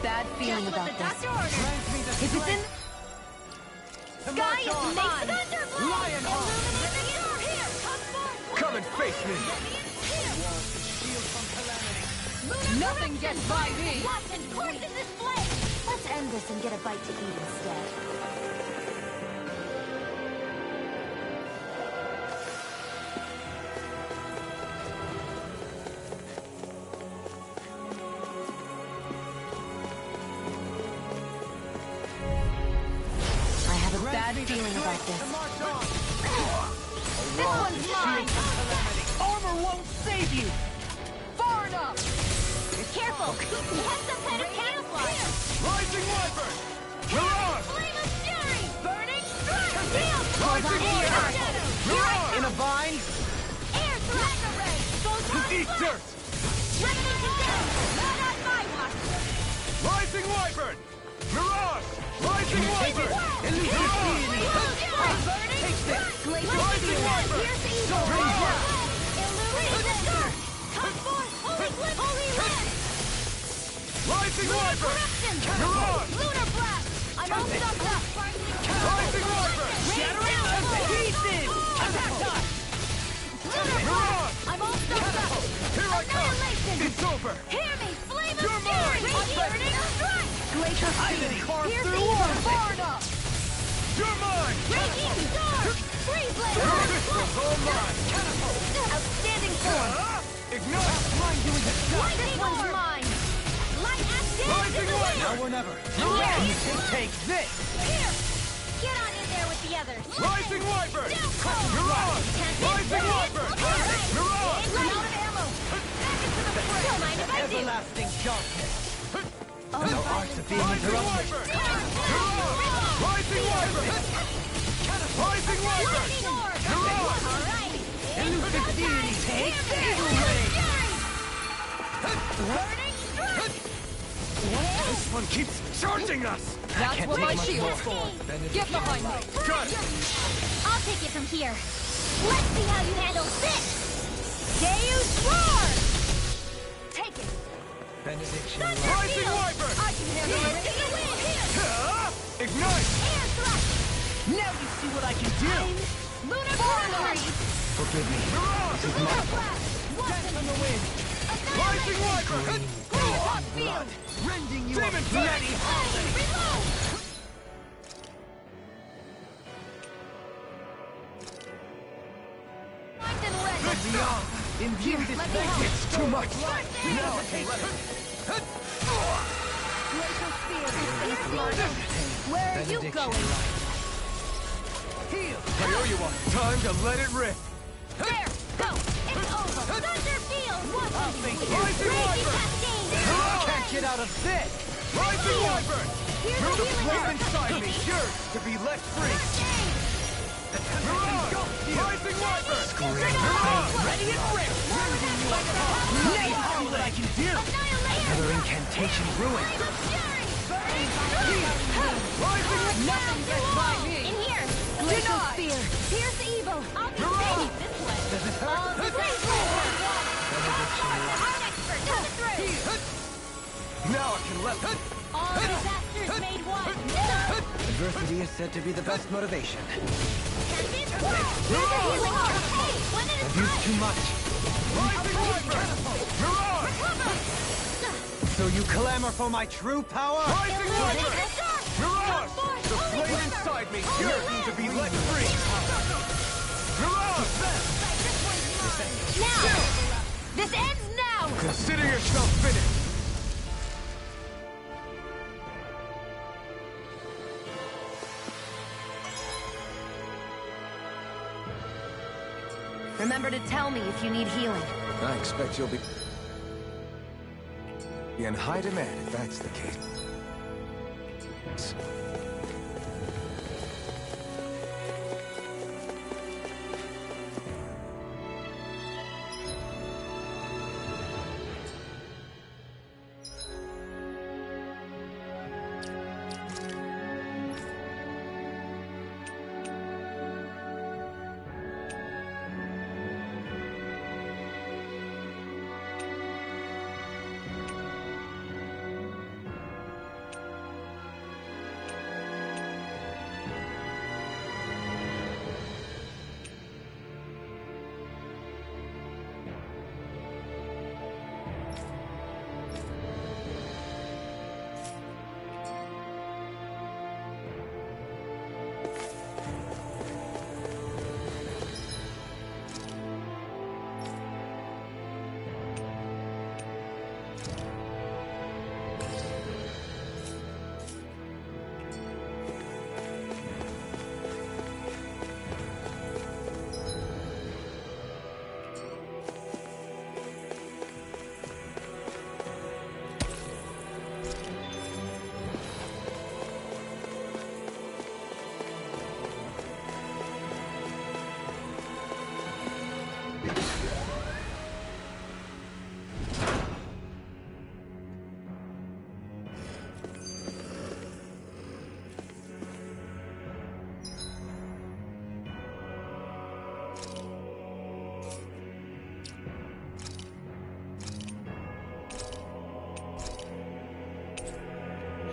Bad feeling about this. Is it in? Sky is mine! Lionheart! Come and face me! Nothing gets by me! Watch and course in this flame! Let's end this and get a bite to eat instead. Bad feeling about this. This one's mine! Armor won't save you! Far enough! Careful! He has some kind of camouflage! Rising Wyvern! Mirage! Flame of fury! Burning strike! Rising Wyvern! Mirage! In a vine? Air thrust! Eat dirt! Revenant condemned! Not on my watch! Rising Wyvern! Mirage! Rising Wyvern! Burning! Rising Wyvern! Illumination! Come forth! Holy Blitz! Holy Red! Rising Wyvern! Mirage! Lunar Blast! I'm all stuffed up! Rising I'm all stuck up! Here I come! It's over! Hear me! Flame of You're fury! mine! Burning strike! Glacial speed! Here's the evil! Far enough! You're mine! Raging storm! Freeze blade! All mine! Outstanding form! Ignite! Mine doing the stuff! This one's mine! Light acid! Rising light! Now or never. Yeah, You can take this! Here! Get on in there with the others! Rising Wyvern! You're on! Rising Wyvern! You're on! I'm out of ammo! Back into the fray! Don't mind if I do! Everlasting darkness. Oh, No art of being interrupted. Rising Wyvern! Rising Wyvern! You're on! Elusive deity, take evil ray! Burning strike! This one keeps charging us! That's what my shield's for! Get behind me! Got it! I'll take it from here! Let's see how you handle this! Deus Roar! Take it! Benediction. Rising Wyvern! I can handle it! Ignite! Air thrust! Now you see what I can do! Lunar Forward! Forgive me. You're on! Lunar Blast! What's in the wind? Rising Wyvern! Hot field! Rending you Demon up. Flash! Reload! Locked and ready! Beyond. Imbue this let me help. vengeance. It's too much. Now I can let it. Glacial spear is face loaded. Where are you going? Heal. I owe you one. Time to let it rip! There! Go! It's over! Thunder field! What? Rising Wyvern! Can't get out of this. Rising Wyvern! Here's Feel the the healing flame arc. inside me! Yours to be let free! You're on! Rising Wyvern! You're on! Ready and rip! Now you see what I can do! Another incantation ruined. Nothing gets by me! In here! Glacial spear! Here's the evil! I'll be safe this way! All the great I'm expert! Come through! Now I can let All disasters made one! Adversity is said to be the best motivation. Here's the healing arc! Hey! One at a I've used time! too much. Rising Wyvern! You're on! Recover! So you clamor for my true power? Rising Wyvern! You're on! The flame Over. inside me yearns to be let free! You're on! Now! This ends now! Consider yourself finished! Remember to tell me if you need healing. I expect you'll be in high demand if that's the case.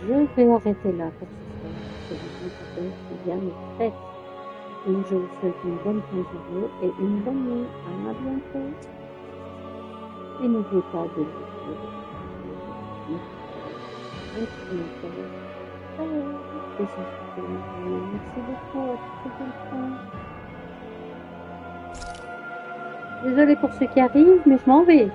Je vais arrêter là pour ce soir. Je vous dis que c'est bien, mais très Et je vous souhaite une bonne fin de journée et une bonne nuit. À bientôt. Et n'oubliez pas de merci beaucoup à tous. Désolée pour ceux qui arrivent, mais je m'en vais.